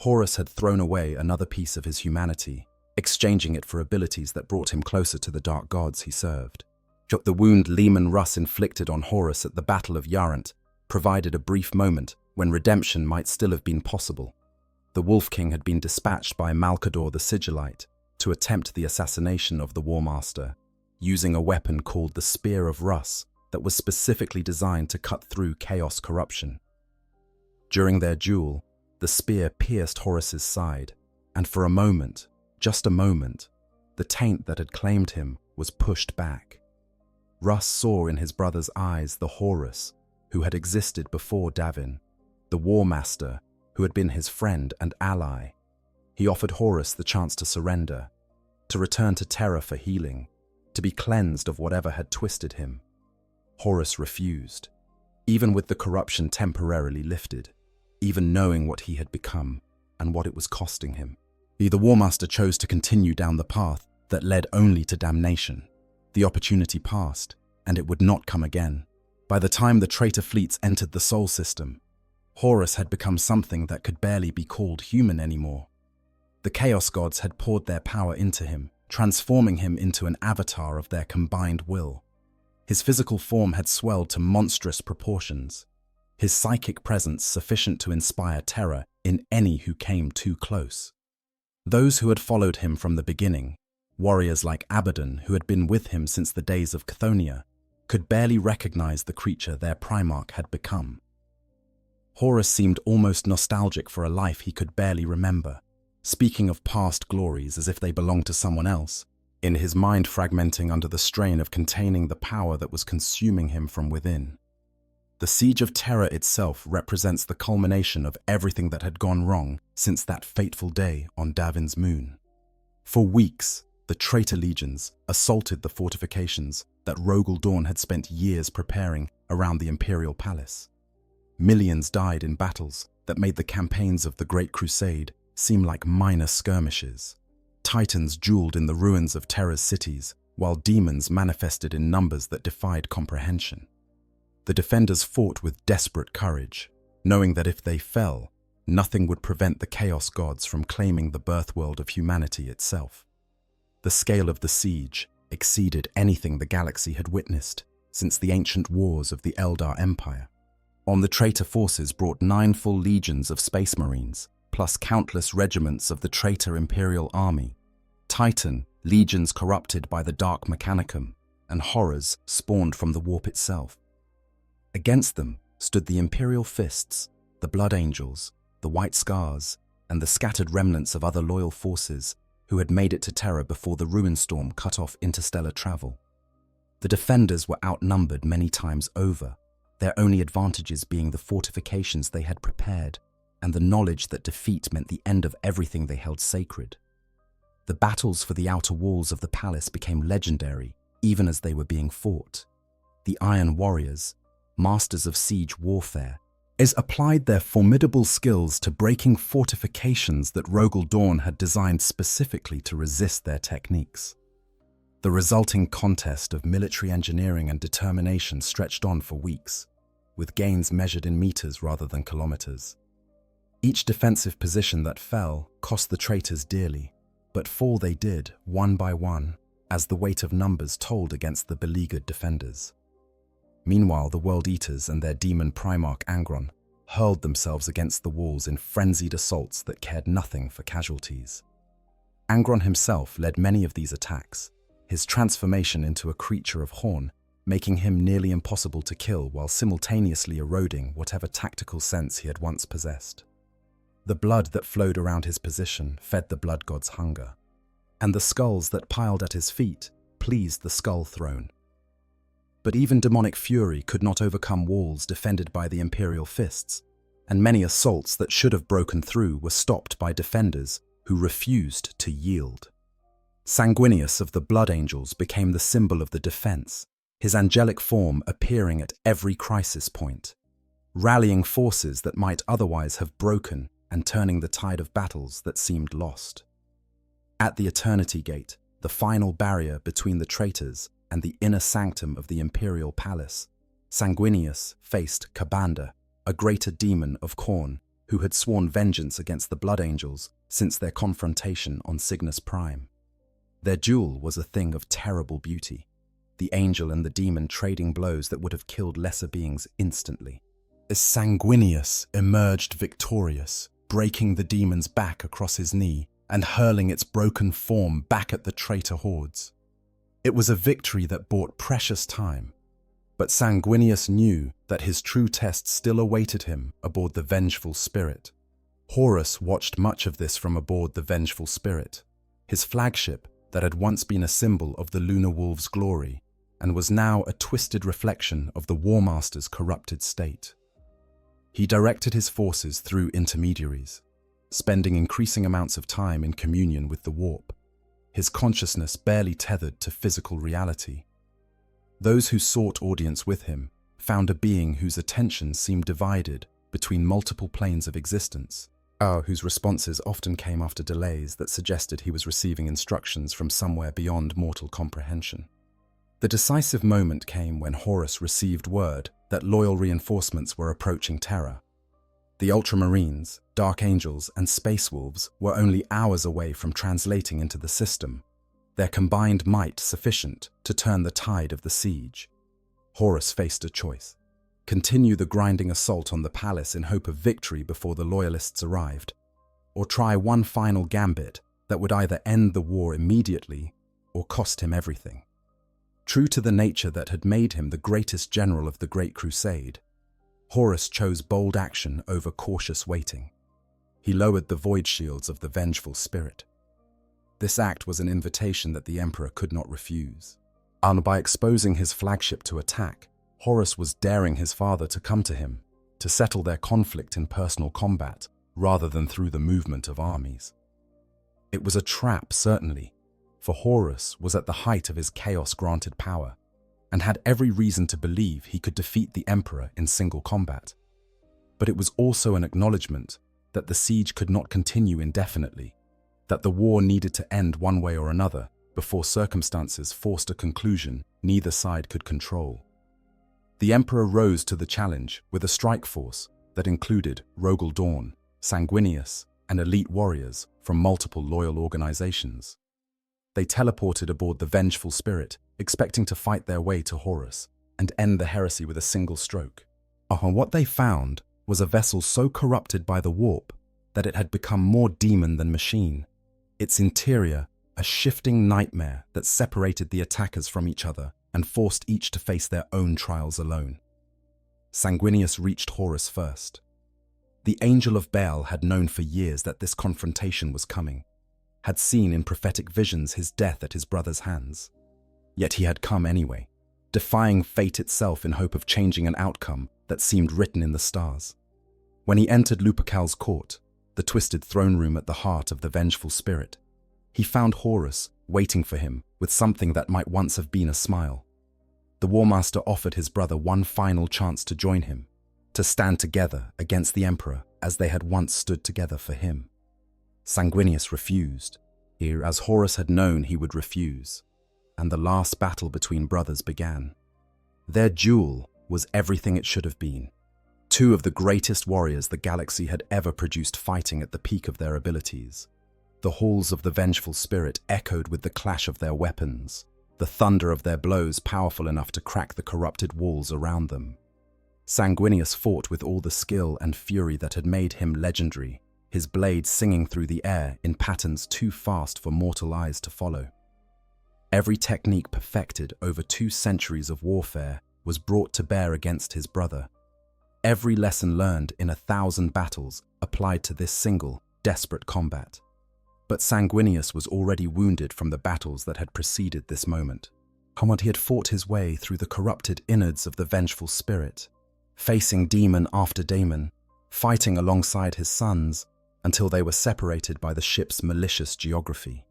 Horus had thrown away another piece of his humanity, exchanging it for abilities that brought him closer to the dark gods he served. The wound Leman Russ inflicted on Horus at the Battle of Yarant provided a brief moment when redemption might still have been possible. The Wolf King had been dispatched by Malkador the Sigillite to attempt the assassination of the War Master, using a weapon called the Spear of Russ that was specifically designed to cut through chaos corruption. During their duel, the spear pierced Horus's side, and for a moment, just a moment, the taint that had claimed him was pushed back. Russ saw in his brother's eyes the Horus who had existed before Davin, the War Master who had been his friend and ally. He offered Horus the chance to surrender, to return to Terra for healing, to be cleansed of whatever had twisted him. Horus refused, even with the corruption temporarily lifted, even knowing what he had become and what it was costing him. The War Master chose to continue down the path that led only to damnation. The opportunity passed, and it would not come again. By the time the traitor fleets entered the Sol system, Horus had become something that could barely be called human anymore. The Chaos Gods had poured their power into him, transforming him into an avatar of their combined will. His physical form had swelled to monstrous proportions, his psychic presence sufficient to inspire terror in any who came too close. Those who had followed him from the beginning, warriors like Abaddon, who had been with him since the days of Chthoniya, could barely recognize the creature their Primarch had become. Horus seemed almost nostalgic for a life he could barely remember, speaking of past glories as if they belonged to someone else, in his mind fragmenting under the strain of containing the power that was consuming him from within. The Siege of Terra itself represents the culmination of everything that had gone wrong since that fateful day on Davin's moon. For weeks, the traitor legions assaulted the fortifications that Rogel Dawn had spent years preparing around the Imperial Palace. Millions died in battles that made the campaigns of the Great Crusade seem like minor skirmishes. Titans jeweled in the ruins of Terra's cities, while demons manifested in numbers that defied comprehension. The defenders fought with desperate courage, knowing that if they fell, nothing would prevent the Chaos Gods from claiming the birthworld of humanity itself. The scale of the siege exceeded anything the galaxy had witnessed since the ancient wars of the Eldar Empire. On the traitor forces brought 9 full legions of Space Marines, plus countless regiments of the traitor Imperial Army, Titan, legions corrupted by the Dark Mechanicum, and horrors spawned from the warp itself. Against them stood the Imperial Fists, the Blood Angels, the White Scars, and the scattered remnants of other loyal forces who had made it to Terra before the Ruin Storm cut off interstellar travel. The defenders were outnumbered many times over, their only advantages being the fortifications they had prepared and the knowledge that defeat meant the end of everything they held sacred. The battles for the outer walls of the palace became legendary even as they were being fought. The Iron Warriors, masters of siege warfare, applied their formidable skills to breaking fortifications that Rogel Dawn had designed specifically to resist their techniques. The resulting contest of military engineering and determination stretched on for weeks, with gains measured in meters rather than kilometers. Each defensive position that fell cost the traitors dearly, but fall they did, one by one, as the weight of numbers told against the beleaguered defenders. Meanwhile, the World Eaters and their demon Primarch Angron hurled themselves against the walls in frenzied assaults that cared nothing for casualties. Angron himself led many of these attacks, his transformation into a creature of horn making him nearly impossible to kill while simultaneously eroding whatever tactical sense he had once possessed. The blood that flowed around his position fed the blood god's hunger, and the skulls that piled at his feet pleased the skull throne. But even demonic fury could not overcome walls defended by the Imperial Fists, and many assaults that should have broken through were stopped by defenders who refused to yield. Sanguinius of the Blood Angels became the symbol of the defense, his angelic form appearing at every crisis point, rallying forces that might otherwise have broken and turning the tide of battles that seemed lost. At the Eternity Gate, the final barrier between the traitors and the inner sanctum of the Imperial Palace, Sanguinius faced Kabanda, a greater demon of Khorne, who had sworn vengeance against the Blood Angels since their confrontation on Cygnus Prime. Their duel was a thing of terrible beauty, the angel and the demon trading blows that would have killed lesser beings instantly. As Sanguinius emerged victorious, breaking the demon's back across his knee and hurling its broken form back at the traitor hordes. It was a victory that bought precious time, but Sanguinius knew that his true test still awaited him aboard the Vengeful Spirit. Horus watched much of this from aboard the Vengeful Spirit, his flagship that had once been a symbol of the Lunar Wolves' glory and was now a twisted reflection of the War Master's corrupted state. He directed his forces through intermediaries, spending increasing amounts of time in communion with the warp, his consciousness barely tethered to physical reality. Those who sought audience with him found a being whose attention seemed divided between multiple planes of existence, whose responses often came after delays that suggested he was receiving instructions from somewhere beyond mortal comprehension. The decisive moment came when Horus received word that loyal reinforcements were approaching Terra. The Ultramarines, Dark Angels, and Space Wolves were only hours away from translating into the system, their combined might sufficient to turn the tide of the siege. Horus faced a choice: continue the grinding assault on the palace in hope of victory before the Loyalists arrived, or try one final gambit that would either end the war immediately or cost him everything. True to the nature that had made him the greatest general of the Great Crusade, Horus chose bold action over cautious waiting. He lowered the void shields of the Vengeful Spirit. This act was an invitation that the Emperor could not refuse. And by exposing his flagship to attack, Horus was daring his father to come to him, to settle their conflict in personal combat rather than through the movement of armies. It was a trap, certainly, for Horus was at the height of his chaos-granted power and had every reason to believe he could defeat the Emperor in single combat. But it was also an acknowledgement that the siege could not continue indefinitely, that the war needed to end one way or another before circumstances forced a conclusion neither side could control. The Emperor rose to the challenge with a strike force that included Rogel Dawn, Sanguinius, and elite warriors from multiple loyal organizations. They teleported aboard the Vengeful Spirit, expecting to fight their way to Horus and end the heresy with a single stroke. What they found was a vessel so corrupted by the warp that it had become more demon than machine, its interior a shifting nightmare that separated the attackers from each other and forced each to face their own trials alone. Sanguinius reached Horus first. The Angel of Baal had known for years that this confrontation was coming, had seen in prophetic visions his death at his brother's hands. Yet he had come anyway, defying fate itself in hope of changing an outcome that seemed written in the stars. When he entered Lupercal's court, the twisted throne room at the heart of the Vengeful Spirit, he found Horus waiting for him with something that might once have been a smile. The War Master offered his brother one final chance to join him, to stand together against the Emperor as they had once stood together for him. Sanguinius refused, as Horus had known he would refuse, and the last battle between brothers began. Their duel was everything it should have been. Two of the greatest warriors the galaxy had ever produced fighting at the peak of their abilities. The halls of the Vengeful Spirit echoed with the clash of their weapons, the thunder of their blows powerful enough to crack the corrupted walls around them. Sanguinius fought with all the skill and fury that had made him legendary, his blade singing through the air in patterns too fast for mortal eyes to follow. Every technique perfected over 2 centuries of warfare was brought to bear against his brother. Every lesson learned in 1,000 battles applied to this single, desperate combat. But Sanguinius was already wounded from the battles that had preceded this moment. He had fought his way through the corrupted innards of the Vengeful Spirit, facing demon after demon, fighting alongside his sons until they were separated by the ship's malicious geography.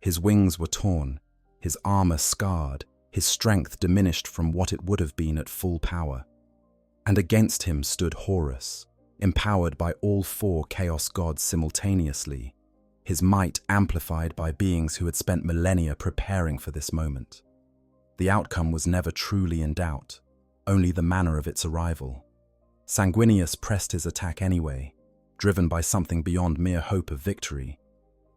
His wings were torn, his armor scarred, his strength diminished from what it would have been at full power. And against him stood Horus, empowered by all 4 chaos gods simultaneously, his might amplified by beings who had spent millennia preparing for this moment. The outcome was never truly in doubt, only the manner of its arrival. Sanguinius pressed his attack anyway, driven by something beyond mere hope of victory.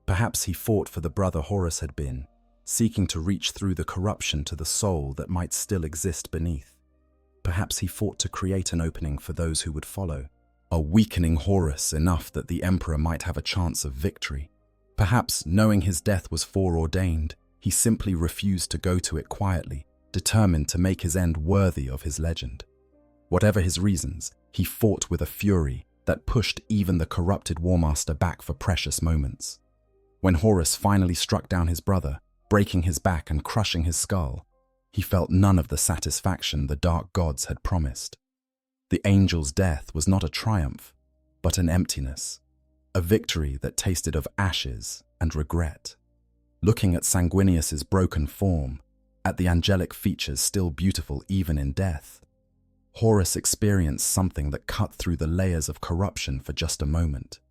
Perhaps he fought for the brother Horus had been, seeking to reach through the corruption to the soul that might still exist beneath. Perhaps he fought to create an opening for those who would follow, a weakening Horus enough that the Emperor might have a chance of victory. Perhaps, knowing his death was foreordained, he simply refused to go to it quietly, determined to make his end worthy of his legend. Whatever his reasons, he fought with a fury that pushed even the corrupted Warmaster back for precious moments. When Horus finally struck down his brother, breaking his back and crushing his skull, he felt none of the satisfaction the dark gods had promised. The angel's death was not a triumph, but an emptiness, a victory that tasted of ashes and regret. Looking at Sanguinius's broken form, at the angelic features still beautiful even in death, Horus experienced something that cut through the layers of corruption for just a moment.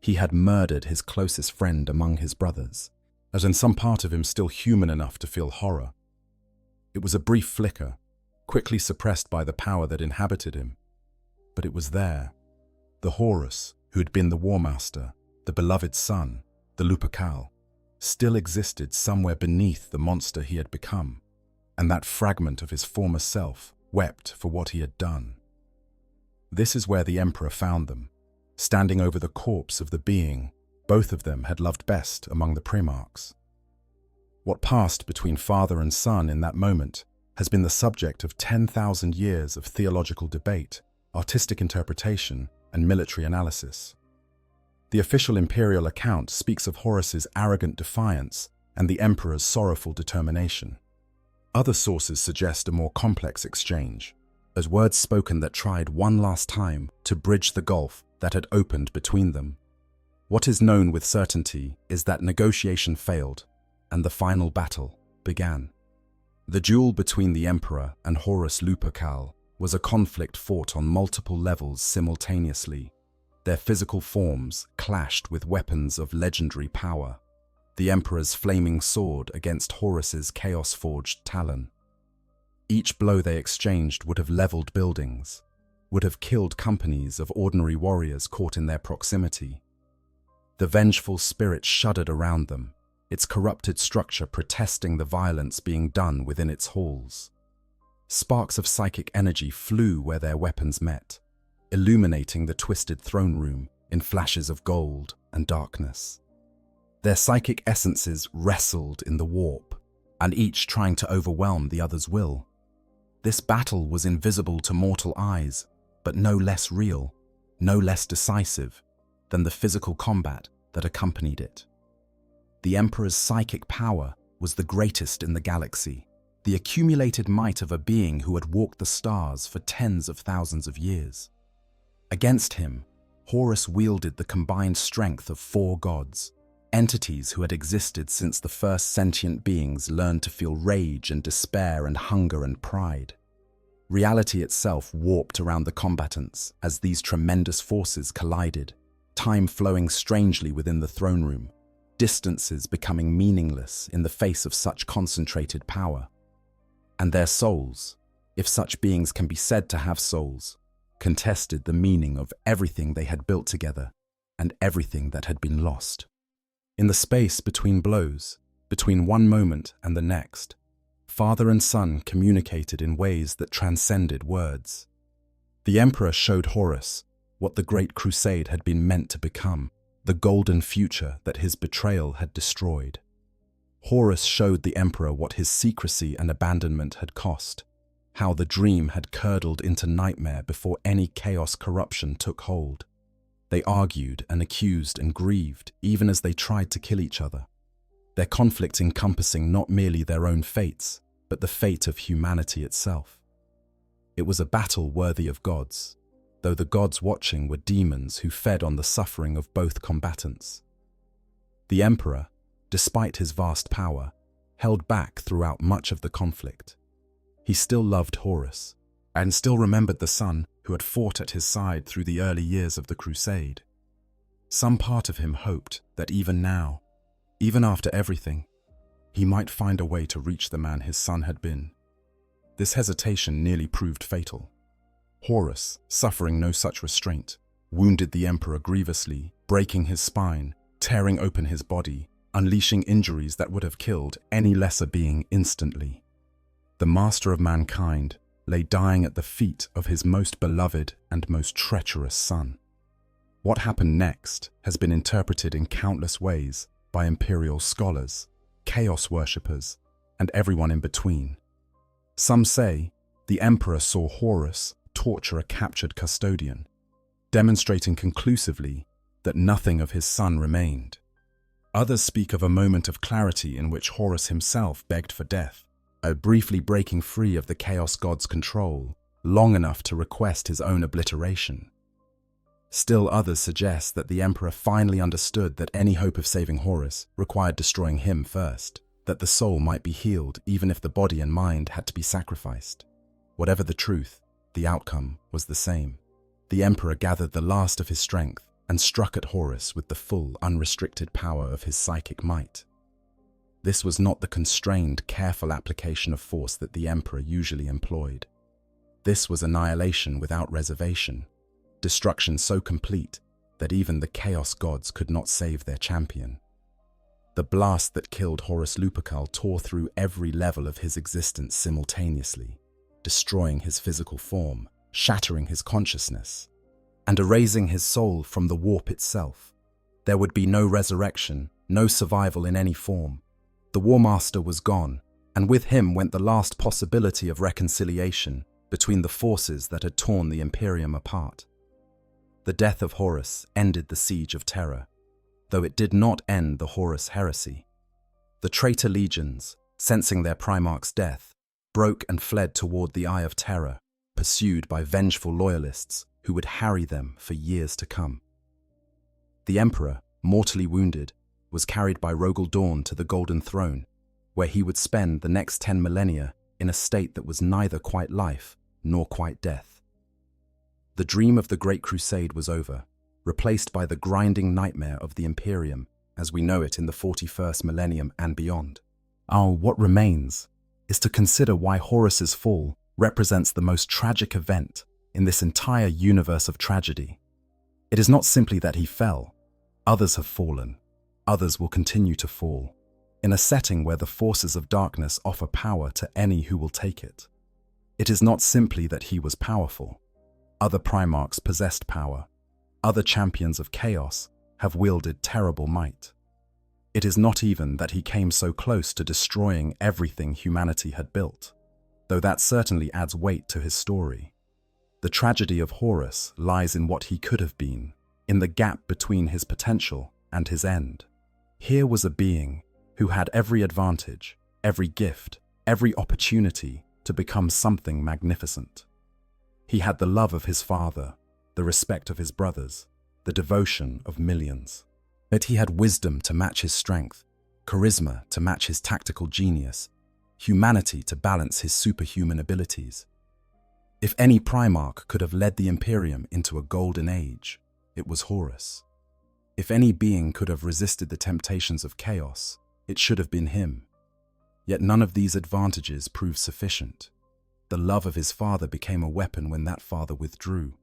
He had murdered his closest friend among his brothers, as in some part of him still human enough to feel horror. It was a brief flicker, quickly suppressed by the power that inhabited him. But it was there. The Horus, who had been the Warmaster, the beloved son, the Lupercal, still existed somewhere beneath the monster he had become, and that fragment of his former self wept for what he had done. This is where the Emperor found them, standing over the corpse of the being both of them had loved best among the Primarchs. What passed between father and son in that moment has been the subject of 10,000 years of theological debate, artistic interpretation, and military analysis. The official imperial account speaks of Horus's arrogant defiance and the emperor's sorrowful determination. Other sources suggest a more complex exchange, as words spoken that tried one last time to bridge the gulf that had opened between them. What is known with certainty is that negotiation failed, and the final battle began. The duel between the Emperor and Horus Lupercal was a conflict fought on multiple levels simultaneously. Their physical forms clashed with weapons of legendary power. The Emperor's flaming sword against Horus's chaos-forged talon. Each blow they exchanged would have leveled buildings, would have killed companies of ordinary warriors caught in their proximity. The vengeful spirit shuddered around them, its corrupted structure protesting the violence being done within its halls. Sparks of psychic energy flew where their weapons met, illuminating the twisted throne room in flashes of gold and darkness. Their psychic essences wrestled in the warp, and each trying to overwhelm the other's will. This battle was invisible to mortal eyes, but no less real, no less decisive than the physical combat that accompanied it. The Emperor's psychic power was the greatest in the galaxy, the accumulated might of a being who had walked the stars for tens of thousands of years. Against him, Horus wielded the combined strength of 4 gods, entities who had existed since the first sentient beings learned to feel rage and despair and hunger and pride. Reality itself warped around the combatants as these tremendous forces collided, time flowing strangely within the throne room, distances becoming meaningless in the face of such concentrated power. And their souls, if such beings can be said to have souls, contested the meaning of everything they had built together and everything that had been lost. In the space between blows, between one moment and the next, father and son communicated in ways that transcended words. The Emperor showed Horus what the Great Crusade had been meant to become, the golden future that his betrayal had destroyed. Horus showed the Emperor what his secrecy and abandonment had cost, how the dream had curdled into nightmare before any chaos corruption took hold. They argued and accused and grieved even as they tried to kill each other, their conflict encompassing not merely their own fates, but the fate of humanity itself. It was a battle worthy of gods, though the gods watching were demons who fed on the suffering of both combatants. The Emperor, despite his vast power, held back throughout much of the conflict. He still loved Horus, and still remembered the son who had fought at his side through the early years of the crusade. Some part of him hoped that even now, even after everything, he might find a way to reach the man his son had been. This hesitation nearly proved fatal. Horus, suffering no such restraint, wounded the emperor grievously, breaking his spine, tearing open his body, unleashing injuries that would have killed any lesser being instantly. The master of mankind lay dying at the feet of his most beloved and most treacherous son. What happened next has been interpreted in countless ways by imperial scholars, chaos worshippers, and everyone in between. Some say the emperor saw Horus torture a captured custodian, demonstrating conclusively that nothing of his son remained. Others speak of a moment of clarity in which Horus himself begged for death, a briefly breaking free of the chaos god's control, long enough to request his own obliteration. Still others suggest that the emperor finally understood that any hope of saving Horus required destroying him first, that the soul might be healed even if the body and mind had to be sacrificed. Whatever the truth, the outcome was the same. The emperor gathered the last of his strength and struck at Horus with the full, unrestricted power of his psychic might. This was not the constrained, careful application of force that the emperor usually employed. This was annihilation without reservation, destruction so complete that even the chaos gods could not save their champion. The blast that killed Horus Lupercal tore through every level of his existence simultaneously, destroying his physical form, shattering his consciousness, and erasing his soul from the warp itself. There would be no resurrection, no survival in any form. The War Master was gone, and with him went the last possibility of reconciliation between the forces that had torn the Imperium apart. The death of Horus ended the Siege of Terror, though it did not end the Horus heresy. The traitor legions, sensing their Primarch's death, broke and fled toward the Eye of Terror, pursued by vengeful loyalists who would harry them for years to come. The Emperor, mortally wounded, was carried by Rogel Dawn to the Golden Throne, where he would spend the next 10 millennia in a state that was neither quite life nor quite death. The dream of the Great Crusade was over, replaced by the grinding nightmare of the Imperium as we know it in the 41st millennium and beyond. What remains is to consider why Horus's fall represents the most tragic event in this entire universe of tragedy. It is not simply that he fell. Others have fallen. Others will continue to fall, in a setting where the forces of darkness offer power to any who will take it. It is not simply that he was powerful. Other Primarchs possessed power. Other champions of chaos have wielded terrible might. It is not even that he came so close to destroying everything humanity had built, though that certainly adds weight to his story. The tragedy of Horus lies in what he could have been, in the gap between his potential and his end. Here was a being who had every advantage, every gift, every opportunity to become something magnificent. He had the love of his father, the respect of his brothers, the devotion of millions. But he had wisdom to match his strength, charisma to match his tactical genius, humanity to balance his superhuman abilities. If any Primarch could have led the Imperium into a golden age, it was Horus. If any being could have resisted the temptations of chaos, it should have been him. Yet none of these advantages proved sufficient. The love of his father became a weapon when that father withdrew.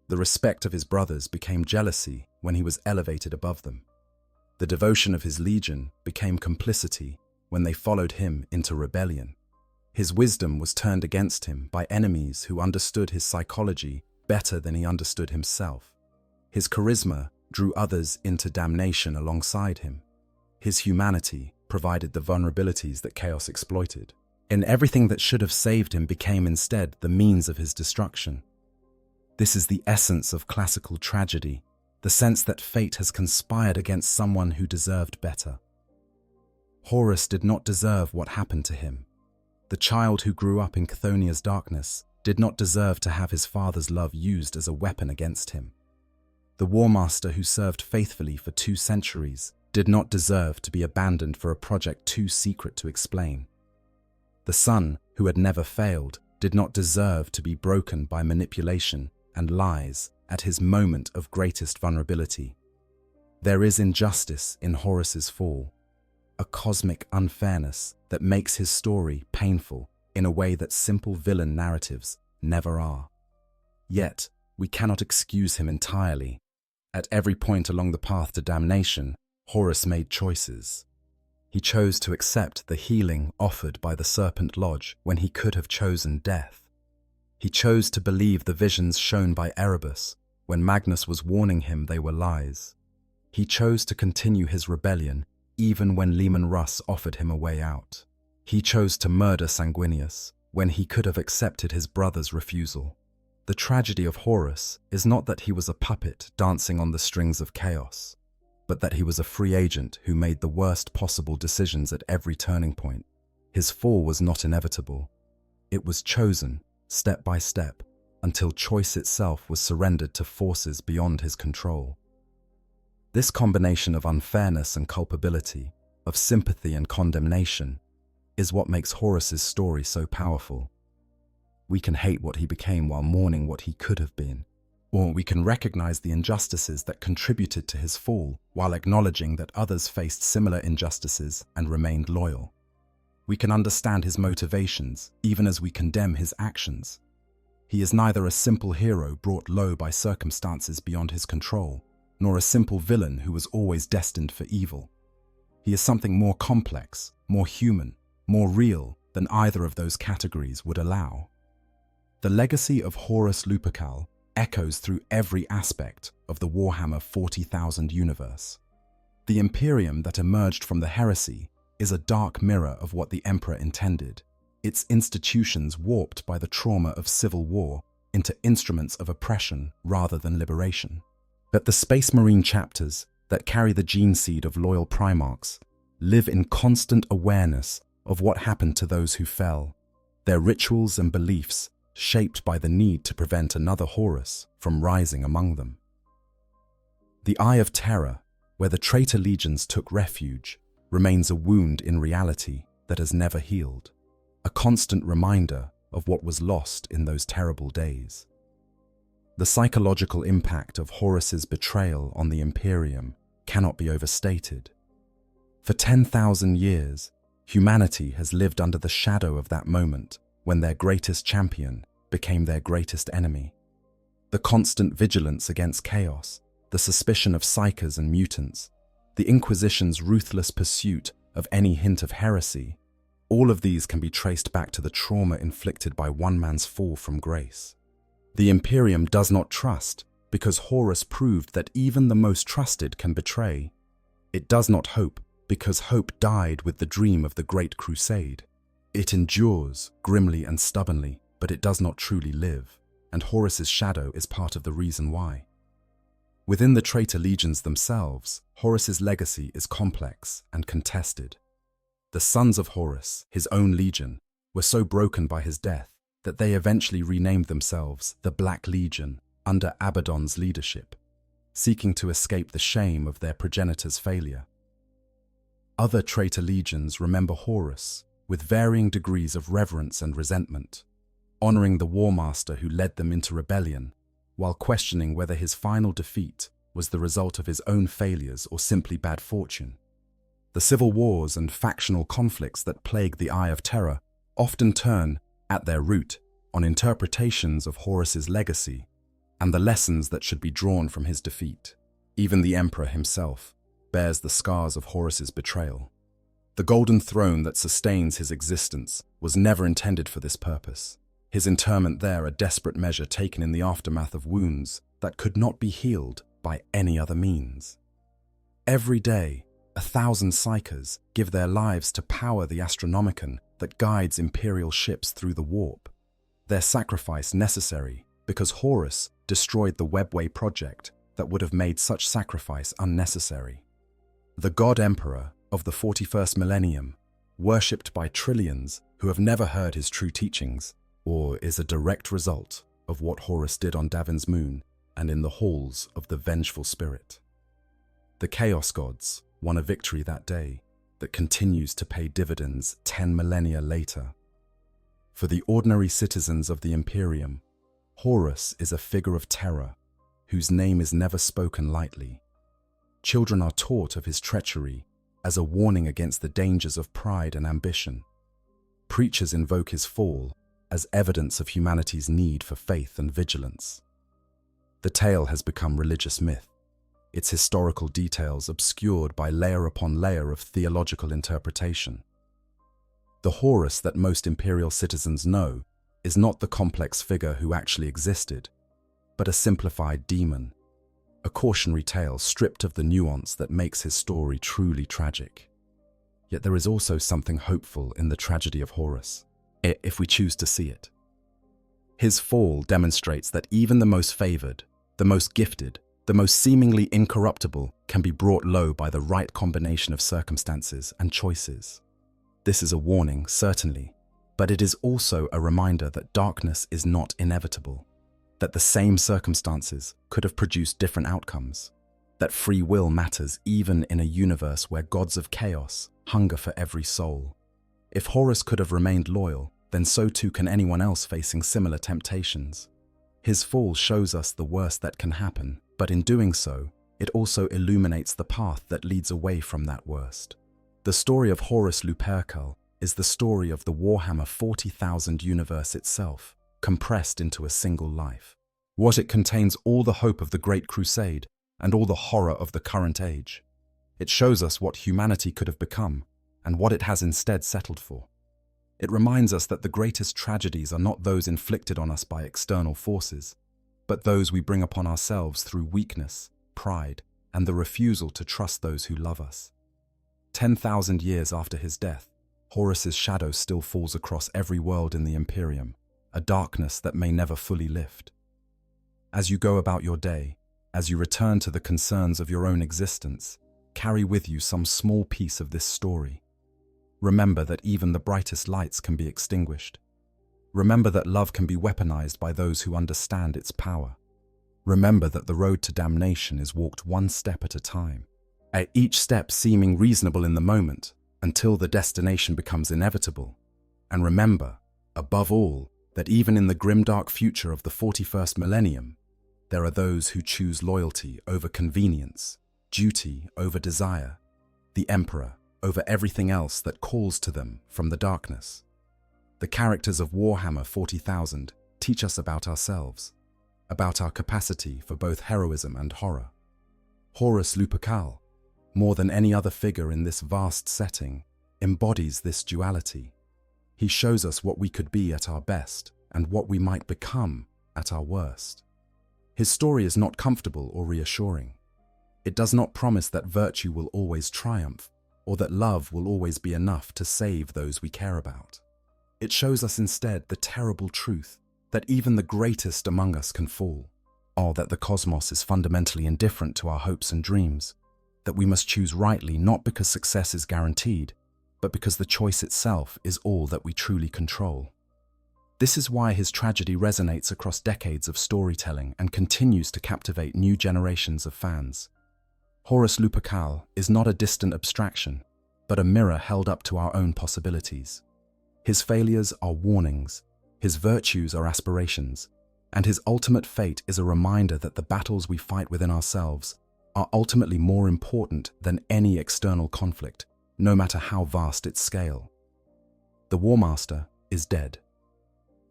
The respect of his brothers became jealousy when he was elevated above them. The devotion of his legion became complicity when they followed him into rebellion. His wisdom was turned against him by enemies who understood his psychology better than he understood himself. His charisma drew others into damnation alongside him. His humanity provided the vulnerabilities that chaos exploited. And everything that should have saved him became instead the means of his destruction. This is the essence of classical tragedy, the sense that fate has conspired against someone who deserved better. Horus did not deserve what happened to him. The child who grew up in Chthonia's darkness did not deserve to have his father's love used as a weapon against him. The War Master who served faithfully for 2 centuries did not deserve to be abandoned for a project too secret to explain. The son who had never failed did not deserve to be broken by manipulation and lies at his moment of greatest vulnerability. There is injustice in Horus's fall, a cosmic unfairness that makes his story painful in a way that simple villain narratives never are. Yet, we cannot excuse him entirely. At every point along the path to damnation, Horus made choices. He chose to accept the healing offered by the Serpent Lodge when he could have chosen death. He chose to believe the visions shown by Erebus when Magnus was warning him they were lies. He chose to continue his rebellion even when Leman Russ offered him a way out. He chose to murder Sanguinius when he could have accepted his brother's refusal. The tragedy of Horus is not that he was a puppet dancing on the strings of chaos, but that he was a free agent who made the worst possible decisions at every turning point. His fall was not inevitable. It was chosen, step by step, until choice itself was surrendered to forces beyond his control. This combination of unfairness and culpability, of sympathy and condemnation, is what makes Horus's story so powerful. We can hate what he became while mourning what he could have been, or we can recognize the injustices that contributed to his fall while acknowledging that others faced similar injustices and remained loyal. We can understand his motivations even as we condemn his actions. He is neither a simple hero brought low by circumstances beyond his control, nor a simple villain who was always destined for evil. He is something more complex, more human, more real than either of those categories would allow. The legacy of Horus Lupercal echoes through every aspect of the Warhammer 40,000 universe. The Imperium that emerged from the heresy is a dark mirror of what the Emperor intended, its institutions warped by the trauma of civil war into instruments of oppression rather than liberation. But the Space Marine chapters that carry the gene seed of loyal Primarchs live in constant awareness of what happened to those who fell, their rituals and beliefs shaped by the need to prevent another Horus from rising among them. The Eye of Terror, where the traitor legions took refuge, remains a wound in reality that has never healed, a constant reminder of what was lost in those terrible days. The psychological impact of Horus's betrayal on the Imperium cannot be overstated. For 10,000 years, humanity has lived under the shadow of that moment when their greatest champion became their greatest enemy. The constant vigilance against chaos, the suspicion of psychers and mutants, the Inquisition's ruthless pursuit of any hint of heresy, all of these can be traced back to the trauma inflicted by one man's fall from grace. The Imperium does not trust because Horus proved that even the most trusted can betray. It does not hope because hope died with the dream of the Great Crusade. It endures grimly and stubbornly, but it does not truly live, and Horus's shadow is part of the reason why. Within the traitor legions themselves, Horus's legacy is complex and contested. The sons of Horus, his own legion, were so broken by his death that they eventually renamed themselves the Black Legion under Abaddon's leadership, seeking to escape the shame of their progenitor's failure. Other traitor legions remember Horus with varying degrees of reverence and resentment, honoring the war master who led them into rebellion, while questioning whether his final defeat was the result of his own failures or simply bad fortune. The civil wars and factional conflicts that plague the Eye of Terror often turn, at their root, on interpretations of Horus's legacy and the lessons that should be drawn from his defeat. Even the Emperor himself bears the scars of Horus's betrayal. The golden throne that sustains his existence was never intended for this purpose. His interment there a desperate measure taken in the aftermath of wounds that could not be healed by any other means. Every day, 1,000 psychers give their lives to power the Astronomicon that guides Imperial ships through the warp. Their sacrifice necessary because Horus destroyed the Webway project that would have made such sacrifice unnecessary. The God Emperor of the 41st Millennium, worshipped by trillions who have never heard his true teachings, or is a direct result of what Horus did on Davin's moon and in the halls of the vengeful spirit. The Chaos Gods won a victory that day that continues to pay dividends 10 millennia later. For the ordinary citizens of the Imperium, Horus is a figure of terror whose name is never spoken lightly. Children are taught of his treachery as a warning against the dangers of pride and ambition. Preachers invoke his fall as evidence of humanity's need for faith and vigilance. The tale has become religious myth, its historical details obscured by layer upon layer of theological interpretation. The Horus that most Imperial citizens know is not the complex figure who actually existed, but a simplified demon, a cautionary tale stripped of the nuance that makes his story truly tragic. Yet there is also something hopeful in the tragedy of Horus, if we choose to see it. His fall demonstrates that even the most favored, the most gifted, the most seemingly incorruptible can be brought low by the right combination of circumstances and choices. This is a warning, certainly, but it is also a reminder that darkness is not inevitable, that the same circumstances could have produced different outcomes, that free will matters even in a universe where gods of chaos hunger for every soul. If Horus could have remained loyal, then so too can anyone else facing similar temptations. His fall shows us the worst that can happen, but in doing so, it also illuminates the path that leads away from that worst. The story of Horus Lupercal is the story of the Warhammer 40,000 universe itself, compressed into a single life. What it contains all the hope of the Great Crusade and all the horror of the current age. It shows us what humanity could have become and what it has instead settled for. It reminds us that the greatest tragedies are not those inflicted on us by external forces, but those we bring upon ourselves through weakness, pride, and the refusal to trust those who love us. 10,000 years after his death, Horus's shadow still falls across every world in the Imperium, a darkness that may never fully lift. As you go about your day, as you return to the concerns of your own existence, carry with you some small piece of this story. Remember that even the brightest lights can be extinguished. Remember that love can be weaponized by those who understand its power. Remember that the road to damnation is walked one step at a time, at each step seeming reasonable in the moment, until the destination becomes inevitable. And remember, above all, that even in the grimdark future of the 41st millennium, there are those who choose loyalty over convenience, duty over desire, the Emperor over everything else that calls to them from the darkness. The characters of Warhammer 40,000 teach us about ourselves, about our capacity for both heroism and horror. Horus Lupercal, more than any other figure in this vast setting, embodies this duality. He shows us what we could be at our best and what we might become at our worst. His story is not comfortable or reassuring. It does not promise that virtue will always triumph or that love will always be enough to save those we care about. It shows us instead the terrible truth that even the greatest among us can fall, or that the cosmos is fundamentally indifferent to our hopes and dreams, that we must choose rightly not because success is guaranteed, but because the choice itself is all that we truly control. This is why his tragedy resonates across decades of storytelling and continues to captivate new generations of fans. Horus Lupercal is not a distant abstraction, but a mirror held up to our own possibilities. His failures are warnings, his virtues are aspirations, and his ultimate fate is a reminder that the battles we fight within ourselves are ultimately more important than any external conflict, no matter how vast its scale. The War Master is dead,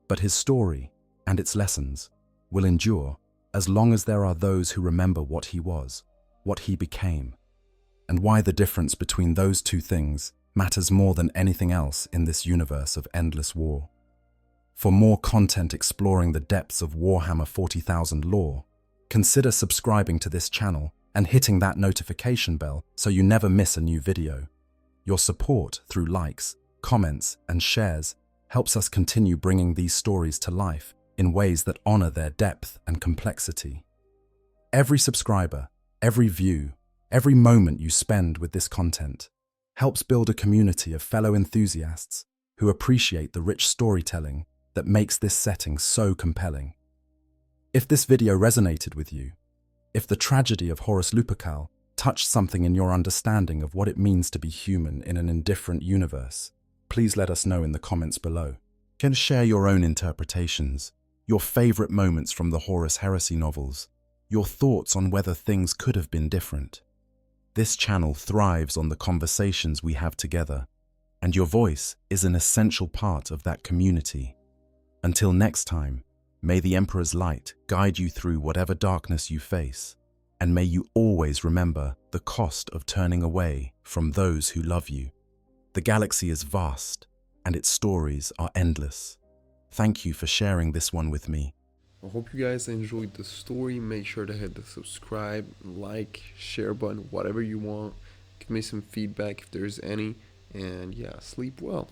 but his story and its lessons will endure as long as there are those who remember what he was, what he became, and why the difference between those two things matters more than anything else in this universe of endless war. For more content exploring the depths of Warhammer 40,000 lore, consider subscribing to this channel and hitting that notification bell so you never miss a new video. Your support through likes, comments, and shares helps us continue bringing these stories to life in ways that honor their depth and complexity. Every subscriber, every view, every moment you spend with this content helps build a community of fellow enthusiasts who appreciate the rich storytelling that makes this setting so compelling. If this video resonated with you, if the tragedy of Horus Lupercal touched something in your understanding of what it means to be human in an indifferent universe, please let us know in the comments below. You can share your own interpretations, your favorite moments from the Horus Heresy novels, your thoughts on whether things could have been different. This channel thrives on the conversations we have together, and your voice is an essential part of that community. Until next time, May the Emperor's light guide you through whatever darkness you face, and may you always remember the cost of turning away from those who love you. The galaxy is vast, and its stories are endless. Thank you for sharing this one with me. I hope you guys enjoyed the story. Make sure to hit the subscribe, like, share button, whatever you want. Give me some feedback if there's any. And yeah, sleep well.